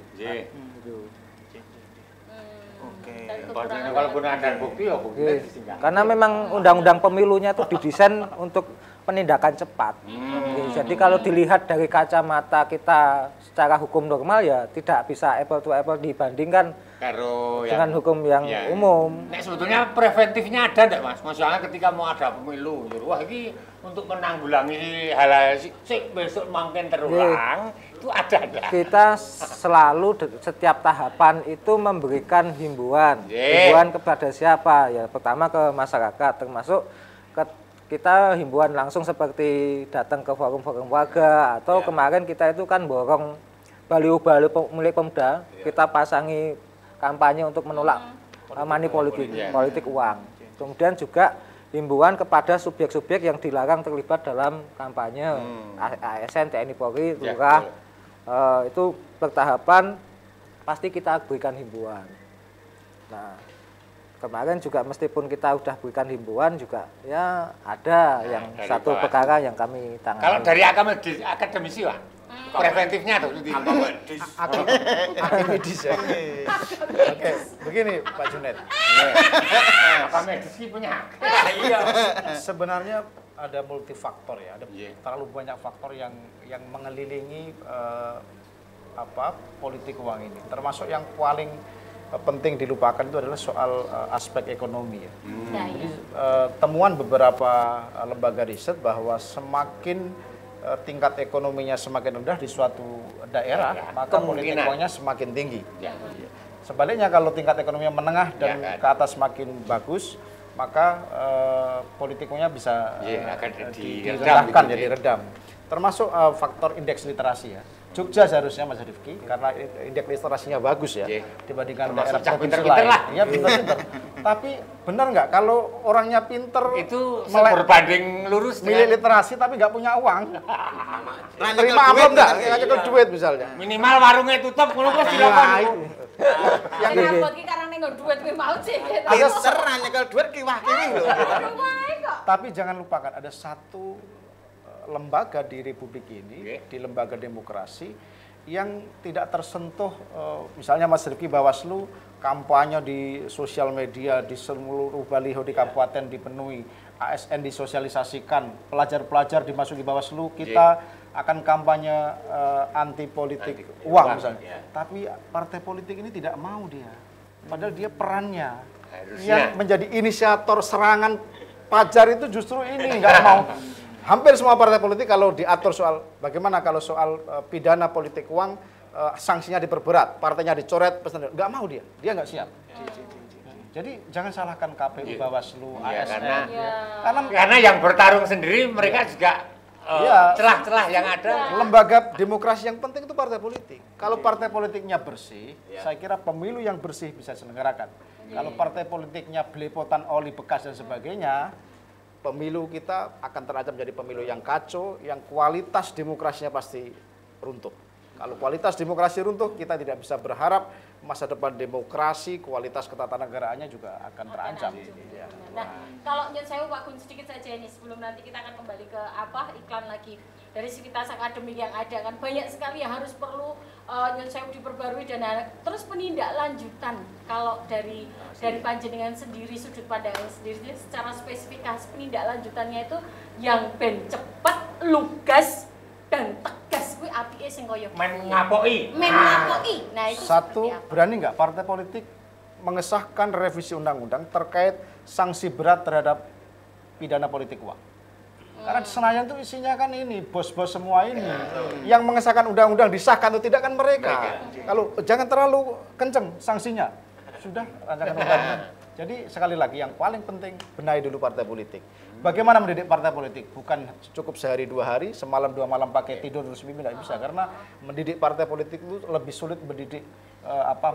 Kalau ada bukti ya bukti disingkat. Karena memang undang-undang pemilunya itu didesain untuk penindakan cepat. Jadi kalau dilihat dari kacamata kita secara hukum normal ya tidak bisa apple to apple dibandingkan dengan hukum yang umum. Nek sebetulnya preventifnya ada enggak Mas? Masalahnya ketika mau ada pemilu, wah ini untuk menanggulangi hal-hal sik besok mungkin terulang, itu ada enggak? Kita selalu setiap tahapan itu memberikan himbauan kepada siapa? Ya pertama ke masyarakat, termasuk kita himbauan langsung seperti datang ke forum-forum warga atau kemarin kita itu kan borong baliho-baliho milik Pemda, kita pasangi kampanye untuk menolak money politik uang. Kemudian juga himbauan kepada subjek-subjek yang dilarang terlibat dalam kampanye, ASN, TNI Polri, Lurah, itu bertahapan pasti kita berikan himbauan. Nah, kemarin juga meskipun kita sudah berikan himbauan juga ya ada yang satu perkara yang kami tangani. Kalau dari akademisi Pak, preventifnya tuh akademisi ya. Oke, begini Pak Junet. Apa medis punya? Iya. Sebenarnya ada multifaktor ya, ada terlalu banyak faktor yang mengelilingi politik uang ini. Termasuk yang paling penting dilupakan itu adalah soal aspek ekonomi ya. Jadi temuan beberapa lembaga riset bahwa semakin tingkat ekonominya semakin rendah di suatu daerah, maka politik uangnya semakin tinggi. Sebaliknya kalau tingkat ekonominya menengah dan ke atas makin bagus, maka politiknya bisa direndahkan, jadi redam. Termasuk faktor indeks literasi ya. Jogja seharusnya Mas Rifki, karena indeks literasinya bagus ya, dibandingkan daerah provinsi lain. Iya, pinter-pinter. Tapi benar nggak kalau orangnya pinter itu berbanding lurus milik literasi tapi nggak punya uang, terima amplop nggak? Nggak duit misalnya. Minimal warungnya tutup, ngono kok silakan. Yang ngabot ki karena ning duit kuwi mau sih. Ada seran nyekel duit kiwah-kiwi lho. Tapi jangan lupakan ada satu lembaga di Republik ini, di lembaga demokrasi yang tidak tersentuh, misalnya Mas Rifki Bawaslu kampanye di sosial media, di seluruh baliho di kabupaten dipenuhi, ASN disosialisasikan, pelajar-pelajar dimasuki Bawaslu, kita akan kampanye anti politik uang misalnya. Tapi partai politik ini tidak mau dia, padahal dia perannya yang menjadi inisiator serangan Fajar itu justru ini nggak mau. Hampir semua partai politik kalau diatur soal bagaimana kalau soal pidana politik uang, sanksinya diperberat, partainya dicoret, nggak mau dia nggak siap. Jadi jangan salahkan KPU, Bawaslu, ASN. Karena yang bertarung sendiri mereka juga celah-celah yang ada. Lembaga demokrasi yang penting itu partai politik. Kalau partai politiknya bersih, saya kira pemilu yang bersih bisa diselenggarakan. Kalau partai politiknya belepotan oli bekas dan sebagainya, pemilu kita akan terancam menjadi pemilu yang kacau, yang kualitas demokrasinya pasti runtuh. Kalau kualitas demokrasi runtuh, kita tidak bisa berharap masa depan demokrasi, kualitas ketatanegaraannya juga akan terancam. Nah, kalau nyun sewu Pak Gun sedikit saja ini sebelum nanti kita akan kembali ke iklan lagi. Dari Sivitas Akademik yang ada kan banyak sekali yang harus perlu nyun sewu diperbarui dan terus penindaklanjutan kalau dari panjenengan sendiri, sudut pandangan sendiri secara spesifikasi penindaklanjutannya itu yang ben cepet, lugas dan tegas kuwi apike sing kaya mengapoki. Nah, itu satu, berani nggak partai politik mengesahkan revisi undang-undang terkait sanksi berat terhadap pidana politik uang? Karena Senayan itu isinya kan ini, bos-bos semua ini. Yang mengesahkan undang-undang disahkan atau tidak kan mereka. Kalau jangan terlalu kenceng sanksinya. Sudah rancangan undang-undang. Jadi sekali lagi yang paling penting benahi dulu partai politik. Bagaimana mendidik partai politik? Bukan cukup sehari 2 hari, semalam 2 malam pakai tidur terus mimpi, tidak bisa. Karena mendidik partai politik itu lebih sulit mendidik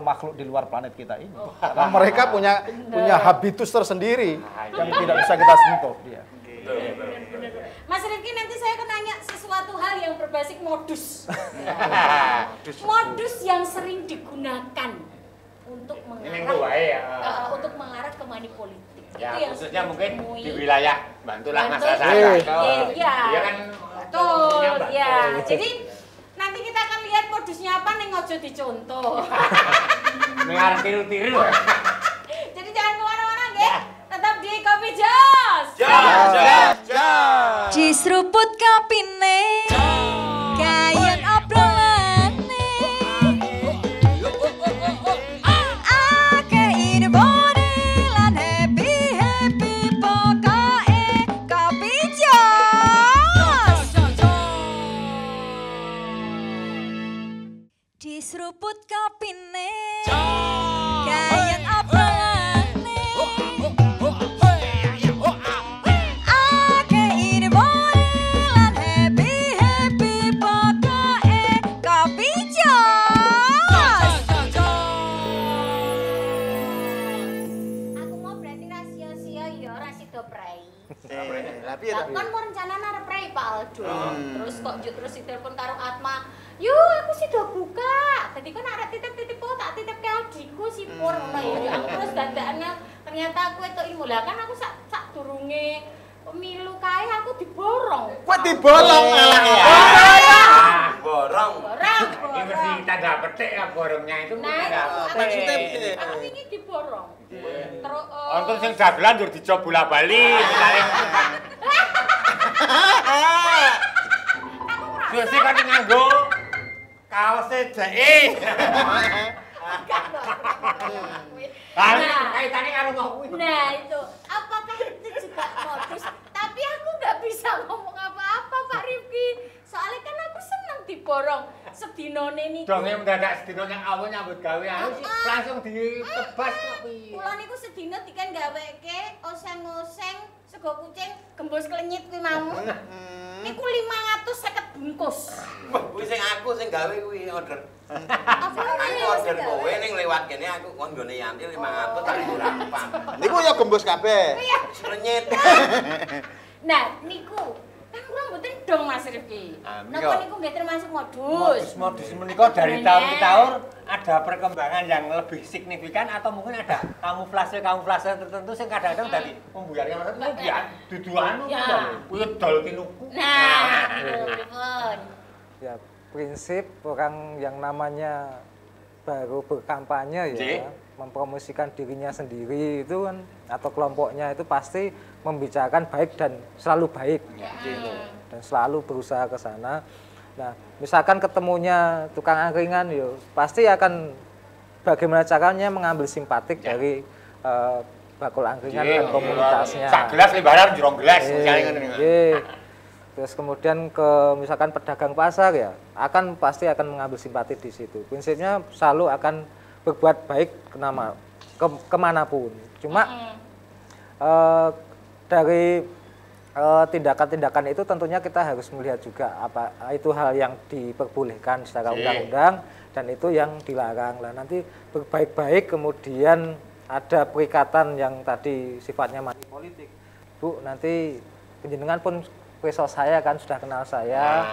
makhluk di luar planet kita ini. Karena mereka punya habitus tersendiri yang tidak bisa kita sentuh dia. Mas Rifki, nanti saya akan nanya sesuatu hal yang berbasis modus. Modus yang sering digunakan untuk mengarah ke money politik. Ya, itu khususnya mungkin di wilayah Bantulah masyarakat. Iya kan. Betul, ya. Jadi nanti kita akan lihat modusnya apa ning ojo dicontoh. Mengarah tiru-tiru. Jadi jangan kemana-mana, nggih. Tetap di Kopi Jos. Di seruput kopine kayak obrolane akeh bone lan happy pokoke Kopi Jos. Di seruput kopine kayak obrolane kan mau rencana arep prei Pak Aldo. Terus ditelepon karo Atma. "Yuk, aku sih udah buka." Tadi kan arek titip-titip tak titip ke adikku si Pur ngono ya. Terus dandakane ternyata aku itu ilmu lah kan aku sak durunge pemilu kae aku diborong. Kok diborong alah ya? Borong. Ini mesti tanda petik ya borongnya itu. Maksudnya aku ini diborong. Terus untuk sing dagelan dur dicob bola-bali. Terus kan nganggo kaos jeke. Kaitannya karo ngopi. Nah, itu apakah itu juga modus? Tapi aku nggak bisa ngomong apa-apa Pak Rifki. Soalnya kan aku seneng diborong. sedinone niku. Donge mendadak sedina nek awu nyambut gawe sih langsung ditebas kok piye. Kula niku sedina diken gaweke oseng-oseng sego kucing gembus klenyit kuwi mau. Niku 550 bungkus. Wah, kuwi sing aku sing gawe kuwi order. Apa Order kowe ning lewat kene aku kon nggone Yanti 500 tak kurang. Niku ya gembus kabeh. Klenyit. Nah, niku kan kula mboten dong Mas Rifki. Napa niku nggih termasuk modus? Modus menika dari tahun ke tahun ada perkembangan yang lebih signifikan atau mungkin ada kamuflase tertentu sing kadang-kadang dadi membuyarkan maksud itu ya dudu anu kuwi dol tinuku. Nah, pun. Ya, prinsip orang yang namanya baru berkampanye ya, mempromosikan dirinya sendiri itu kan atau kelompoknya itu pasti membicarakan baik dan selalu baik gitu. Dan selalu berusaha ke sana. Nah, misalkan ketemunya tukang angkringan yo pasti akan bagaimana caranya mengambil simpatik dari bakul angkringan dan komunitasnya. Sak gelas lebaran jurong gelas misalnya ngene. Terus kemudian ke misalkan pedagang pasar ya akan pasti akan mengambil simpati di situ. Prinsipnya selalu akan berbuat baik kemanapun. Cuma dari tindakan-tindakan itu tentunya kita harus melihat juga apa itu hal yang diperbolehkan secara undang-undang dan itu yang dilarang. Lah nanti berbaik-baik kemudian ada perikatan yang tadi sifatnya money politik. Bu, nanti penjenengan pun besok saya kan sudah kenal saya.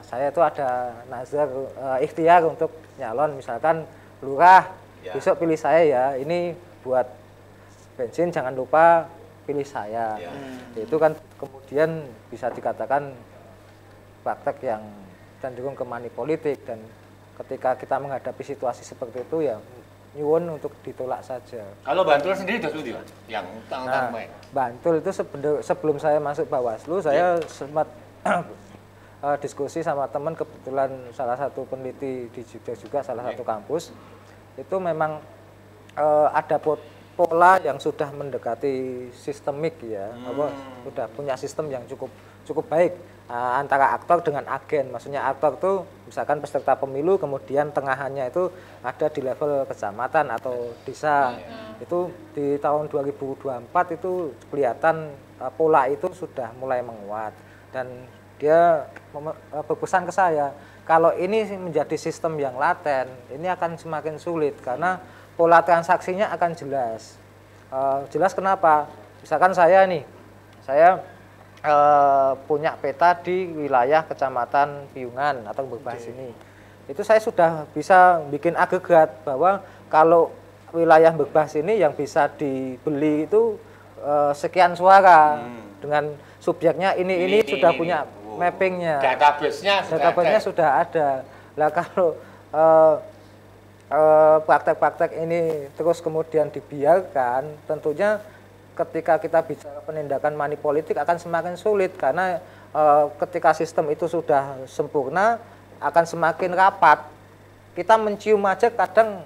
Saya itu ada nazar ikhtiar untuk nyalon misalkan lurah. Besok pilih saya ya. Ini buat bensin jangan lupa pilih saya. Itu kan kemudian bisa dikatakan praktek yang cenderung ke money politik dan ketika kita menghadapi situasi seperti itu ya nyuwun untuk ditolak saja. Kalau Bantul sendiri sudah studi, Pak? Yang tentang Bantul itu sebelum saya masuk Bawaslu saya sempat diskusi sama teman kebetulan salah satu peneliti di Jogja juga salah satu kampus itu memang ada pola yang sudah mendekati sistemik ya, sudah punya sistem yang cukup baik antara aktor dengan agen. Maksudnya aktor tuh misalkan peserta pemilu kemudian tengahannya itu ada di level kecamatan atau desa. Itu di tahun 2024 itu kelihatan pola itu sudah mulai menguat dan dia berpesan ke saya kalau ini menjadi sistem yang laten ini akan semakin sulit karena pola transaksinya akan jelas. Jelas kenapa? Misalkan saya punya peta di wilayah kecamatan Piungan atau Berbas ini. Itu saya sudah bisa bikin agregat bahwa kalau wilayah Berbas ini yang bisa dibeli itu sekian suara dengan subjeknya ini sudah punya mappingnya. Database-nya sudah ada. Lah kalau praktek-praktek ini terus kemudian dibiarkan, tentunya ketika kita bicara penindakan money politik akan semakin sulit karena ketika sistem itu sudah sempurna akan semakin rapat. Kita mencium aja kadang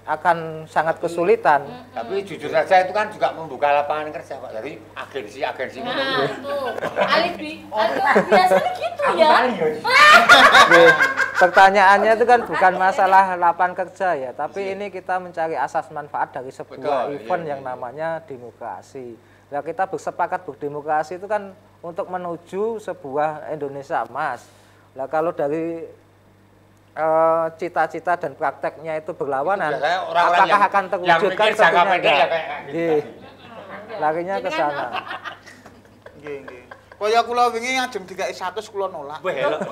akan sangat kesulitan. Tapi jujur saja itu kan juga membuka lapangan kerja Pak dari agensi-agensi. Nah, itu alibi. Biasanya gitu ya. Pertanyaannya itu kan bukan masalah lapangan kerja ya, tapi ini kita mencari asas manfaat dari sebuah event yang namanya demokrasi. Nah, kita bersepakat berdemokrasi itu kan untuk menuju sebuah Indonesia emas. Nah, kalau dari cita-cita dan prakteknya itu berlawanan, apakah akan terwujudkan tentunya larinya ke sana. Kaya kula wingi ngajeng dikai 100 kula nolak. Wah, elok.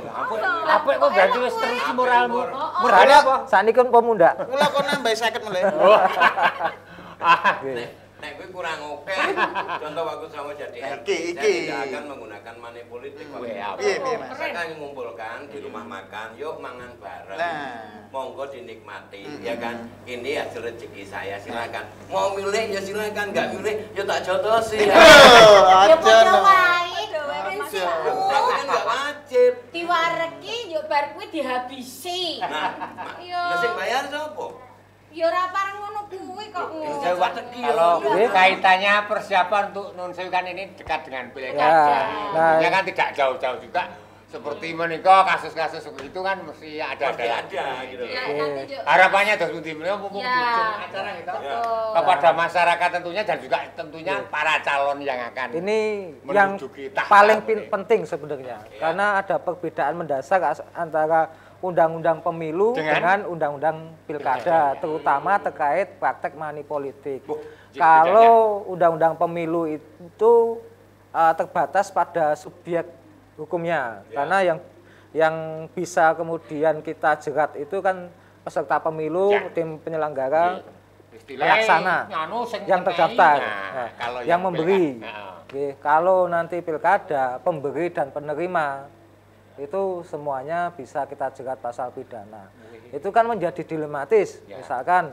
Apik kok berarti wis terusi moralmu. Morale apa? Saniki pemuda. Kula kok nambah 50 mulai. Nek kuwi kurang oke. Contoh waktu sama jadi RT, saya tidak akan menggunakan money politik. Piye Mas? Saya akan mengumpulkan di rumah makan, yuk mangan bareng. Monggo dinikmati, ya kan? Ini hasil rezeki saya, silakan. Mau milih ya silakan, nggak milih ya tak jodosi. Ya padha wae. Tapi kan nggak wajib. Diwareki yo bar kuwi dihabisi. Nah, ya sing bayar sapa? Ya ora pareng ngono kuwi kok ngono. Kalau kaitannya persiapan untuk Nun Sewu kan ini dekat dengan pilkada. Nah, ya kan tidak jauh-jauh juga seperti menikah kasus-kasus itu kan mesti ada gitu. Harapannya terus mumpung acara kita kepada masyarakat tentunya dan juga tentunya para calon yang akan ini yang paling penting sebenarnya karena ada perbedaan mendasar antara undang-undang pemilu dengan undang-undang pilkada terutama terkait praktek money politik. Kalau undang-undang pemilu itu terbatas pada subjek hukumnya karena yang bisa kemudian kita jerat itu kan peserta pemilu, tim penyelenggara, pelaksana yang terdaftar, yang memberi. Kalau nanti pilkada, pemberi dan penerima itu semuanya bisa kita jerat pasal pidana. Itu kan menjadi dilematis. Misalkan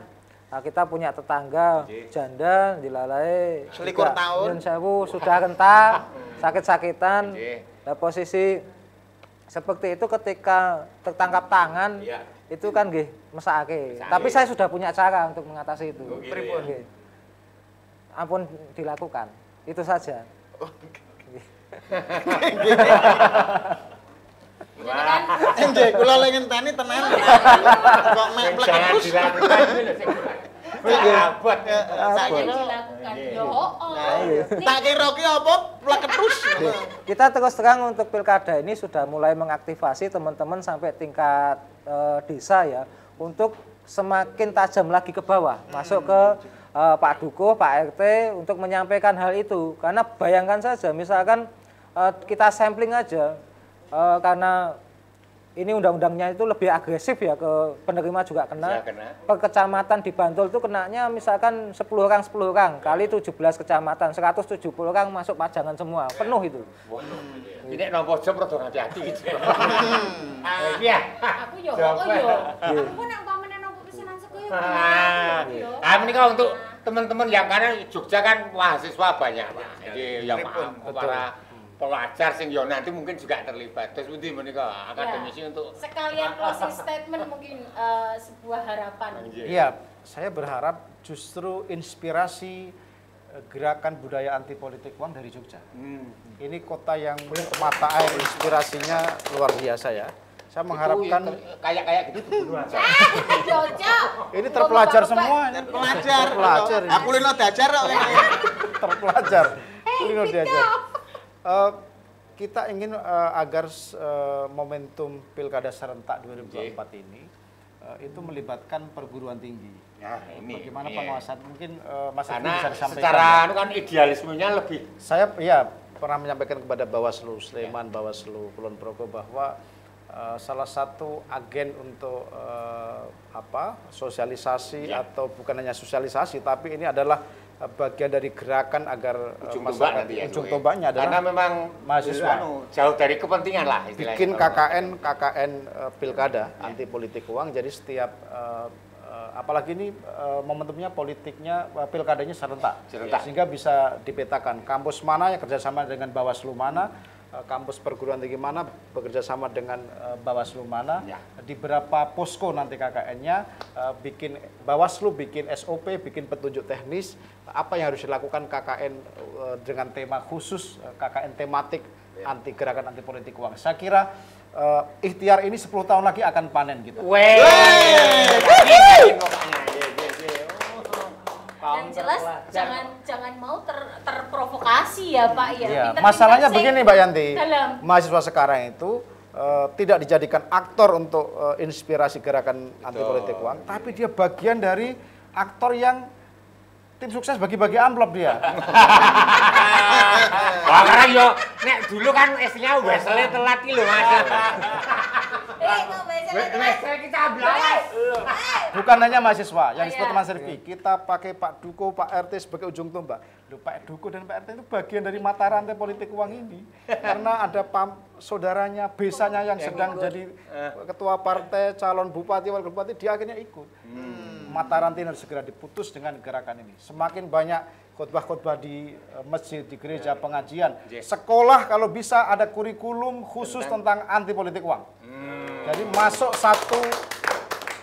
kita punya tetangga janda dilalai selikur tahun, sudah renta, sakit-sakitan. Nah, posisi seperti itu ketika tertangkap tangan itu kan nggih mesake. Tapi saya sudah punya cara untuk mengatasi itu. Ampun dilakukan. Itu saja. Nggih, kula lagi ngenteni tenan. Kok mek terus. Abot. Dilakukan. Yo, Tak kira ki apa pleketus. Kita terus terang untuk pilkada ini sudah mulai mengaktifasi teman-teman sampai tingkat desa ya untuk semakin tajam lagi ke bawah, masuk ke Pak Dukuh, Pak RT untuk menyampaikan hal itu. Karena bayangkan saja misalkan kita sampling aja karena ini undang-undangnya itu lebih agresif ya ke penerima juga kena. Per kecamatan di Bantul itu kenanya misalkan 10 orang kali 17 kecamatan, 170 orang masuk pajangan semua, penuh itu. Ini nopo job rada hati-hati gitu. Iya. Aku yo kok yo. Aku pun nek umpamane nopo pesanan sekoyo. Menika untuk teman-teman yang karena Jogja kan mahasiswa banyak, Pak. Jadi yang para pelajar sing yo nanti mungkin juga terlibat. Terus pundi menika akademisi untuk sekalian closing statement mungkin sebuah harapan. Iya, saya berharap justru inspirasi gerakan budaya anti politik uang dari Jogja. Ini kota yang mata air inspirasinya luar biasa ya. Saya mengharapkan kayak gitu dulu aja. Jogja. Ini terpelajar semua. Terpelajar. Aku lino dajar kok. Terpelajar. Lino dajar. Kita ingin agar momentum Pilkada serentak 2024 ini itu melibatkan perguruan tinggi. Ya, ini. Bagaimana penguasaan mungkin Mas Adi karena bisa disampaikan. Secara kan idealismenya lebih. Saya ya pernah menyampaikan kepada Bawaslu Sleman, Bawaslu Kulon Progo bahwa salah satu agen untuk sosialisasi atau bukan hanya sosialisasi tapi ini adalah bagian dari gerakan agar masyarakat ujung tombaknya adalah karena memang mahasiswa jauh dari kepentingan lah istilahnya. Bikin KKN pilkada anti politik uang, jadi setiap apalagi ini momentumnya politiknya pilkadanya serentak sehingga bisa dipetakan kampus mana yang kerjasama dengan Bawaslu mana, kampus perguruan tinggi mana bekerja sama dengan Bawaslu mana, di berapa posko nanti KKN-nya, Bawaslu bikin SOP, bikin petunjuk teknis apa yang harus dilakukan KKN dengan tema khusus, KKN tematik anti gerakan anti politik uang. Saya kira ikhtiar ini 10 tahun lagi akan panen gitu. Dan jelas jangan mau terprovokasi ya Pak ya. Ya, masalahnya begini Mbak Yanti, mahasiswa sekarang itu tidak dijadikan aktor untuk inspirasi gerakan anti politik uang, tapi dia bagian dari aktor yang tim sukses bagi-bagi amplop dia. Wah, karena yo nek dulu kan istinya wesele telat ki lho Mas. Wesel kita belas. Bukan hanya mahasiswa yang disebut Mas Rifki, kita pakai Pak Duko, Pak RT sebagai ujung tombak. Loh, Pak Duko dan Pak RT itu bagian dari mata rantai politik uang ini. Karena ada saudaranya, besanya yang sedang jadi ketua partai, calon bupati, wakil bupati, dia akhirnya ikut. Mata rantai harus segera diputus dengan gerakan ini. Semakin banyak khotbah-khotbah di masjid, di gereja, pengajian. Sekolah kalau bisa ada kurikulum khusus tentang anti politik uang. Jadi masuk satu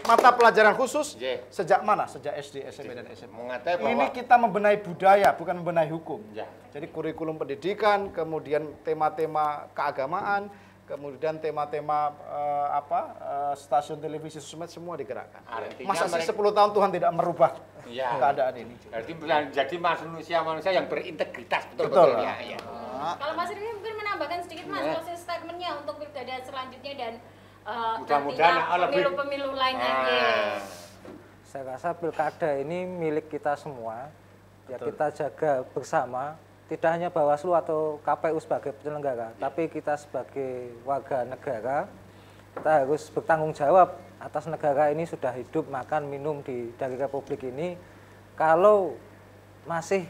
mata pelajaran khusus sejak mana? Sejak SD, SMP, dan SMA. Ini kita membenahi budaya, bukan membenahi hukum. Jadi kurikulum pendidikan, kemudian tema-tema keagamaan, kemudian tema-tema stasiun televisi sosmed semua digerakkan. Artinya Masa sih 10 tahun Tuhan tidak merubah keadaan ini? Berarti jadi manusia yang berintegritas Betul. Ya. Kalau Mas Rifki mungkin menambahkan sedikit Mas closing statementnya untuk pilkada selanjutnya dan mudah-mudahan pemilu-pemilu lainnya. Saya rasa pilkada ini milik kita semua, ya kita jaga bersama, tidak hanya Bawaslu atau KPU sebagai penyelenggara, tapi kita sebagai warga negara, kita harus bertanggung jawab atas negara ini sudah hidup, makan, minum dari Republik ini. Kalau masih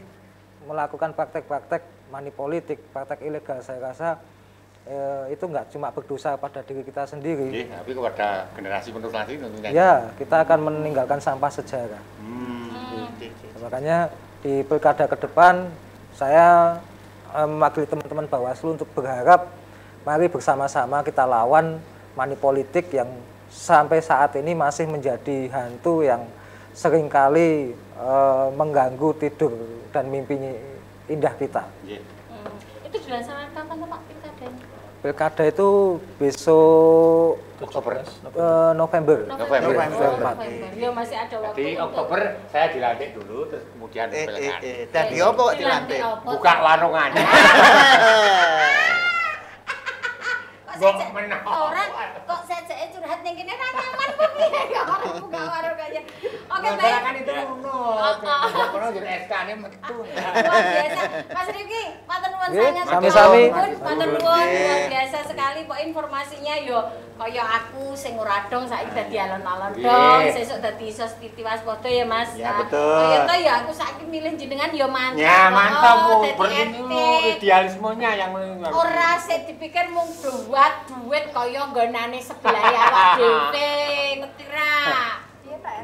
melakukan praktek-praktek money politik, praktek ilegal, saya rasa itu nggak cuma berdosa pada diri kita sendiri, tapi kepada generasi penerus nanti tentunya. Ya, kita akan meninggalkan sampah sejarah. Makanya di pilkada ke depan saya mewakili teman-teman Bawaslu untuk berharap mari bersama-sama kita lawan money politik yang sampai saat ini masih menjadi hantu yang seringkali mengganggu tidur dan mimpi indah kita. Itu dilaksanakan kapan Pak pilkadanya? Pilkada itu besok November. Ya masih ada waktu. Di Oktober saya dilantik dulu, terus kemudian pilkada. Tadi apa kok dilantik? Buka warungan. Orang kok saja curhat ning kene ra nyaman kok piye orang buka warung aja. Oke baik. Kan itu ngono. Ono yo SK-ne metu. Luar biasa. Mas Rifki, matur nuwun sangat. Sami-sami. Matur nuwun luar biasa sekali kok informasinya yo kaya aku sing ora dong saiki dadi alon-alon dong, sesuk dadi sos titi waspada ya Mas. Ya betul. Kaya to ya aku saiki milih jenengan yo mantap. Ya mantap Bu, dadi idealismenya yang ora sik dipikir mung duit kaya nggonane sebelah awak dhewe, ngerti ra?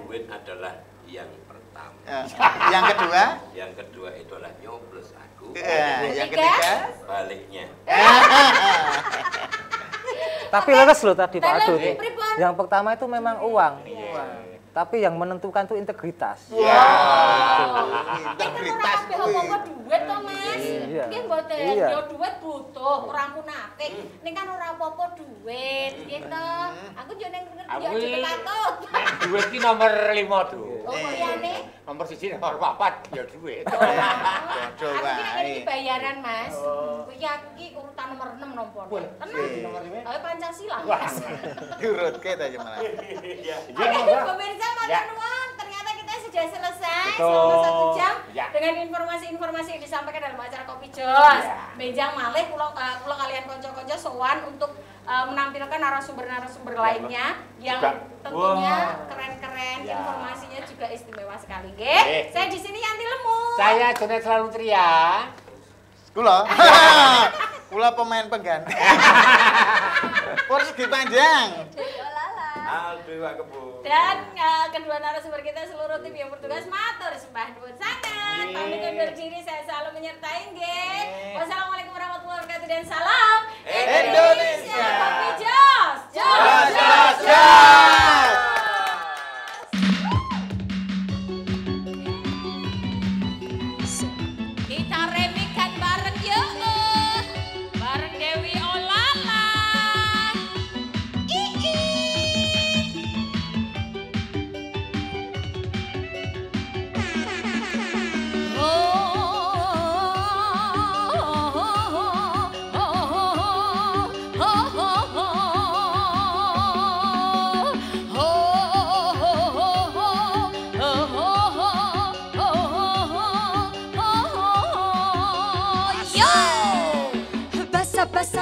Duit adalah yang pertama. Yang kedua? Yang kedua itu adalah nyoblos aku. Yang ketiga? Baliknya. Tapi leres loh tadi Pak Adul. Pripun? Yang pertama itu memang uang. Tapi yang menentukan itu integritas. Integritas apa duit to Mas. Iya. Nggih mboten, Iya. yo duit butuh, ora munafik. Ning kan ora apa-apa duit, gitu. Aku yo ning ngerti yo aja ketut. Duit ki nomor 5 tuh. Oh, liyane? Nomor 1 nomor 4 ya duit. Bodoh Aku ki nek wae. bayaran Mas. Kuwi aku ki urutan nomor 6 nomor. Tenang. Ayo Pancasila. Mas. Diurutke ta malah. Oke, pemirsa matur nuwun, ternyata kita sudah selesai selama 1 jam dengan informasi-informasi yang disampaikan dalam acara Kopi Jos. Benjang malih kula kalian kanca-kanca sowan untuk menampilkan narasumber-narasumber lainnya yang tentunya keren-keren, informasinya juga istimewa sekali, nggih. Saya di sini Yanti Lemu. Saya Jonet selalu ceria. Kula pemain pengganti. Persegi panjang. Aldo Kebo. Dan kedua narasumber kita seluruh tim yang bertugas matur sembah nuwun sangat. Pamit undur diri, saya selalu menyertai nggih. Wassalamualaikum warahmatullahi wabarakatuh dan salam Indonesia. Kopi Jos. Jos. Kita remikan bareng yuk. Bareng Dewi Olala.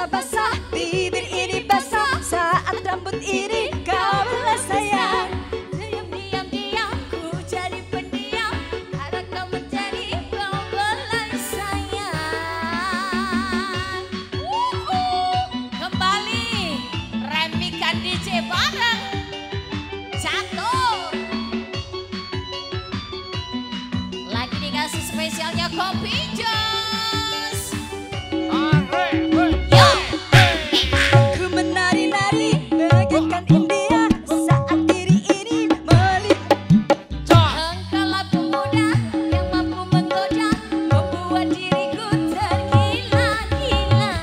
Basah, bibir ini basah saat rambut ini kau belah sayang. Diam-diam ku jadi pendiam karena kau menjadi pembelai sayang. Kembali remikan DJ bareng Catur. Lagi dikasih spesialnya Kopi Jos. Ku menari-nari bagaikan India saat diri ini melihat. Engkaulah pemuda yang mampu menggoda, membuat diriku tergila-gila.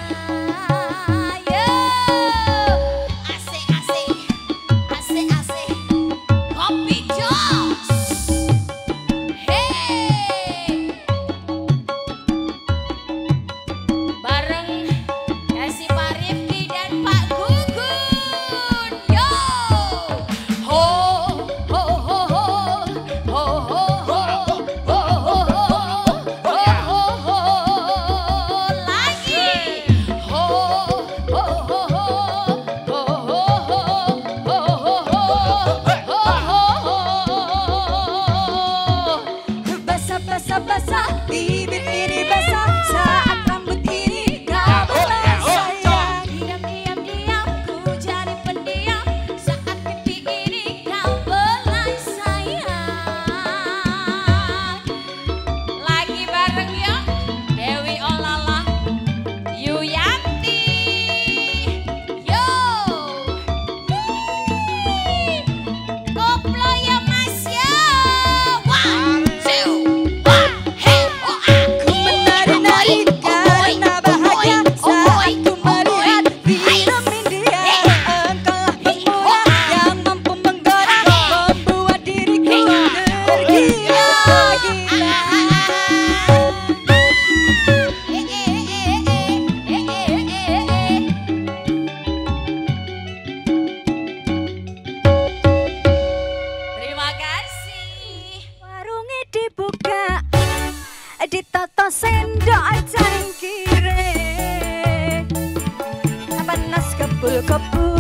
bakul kebo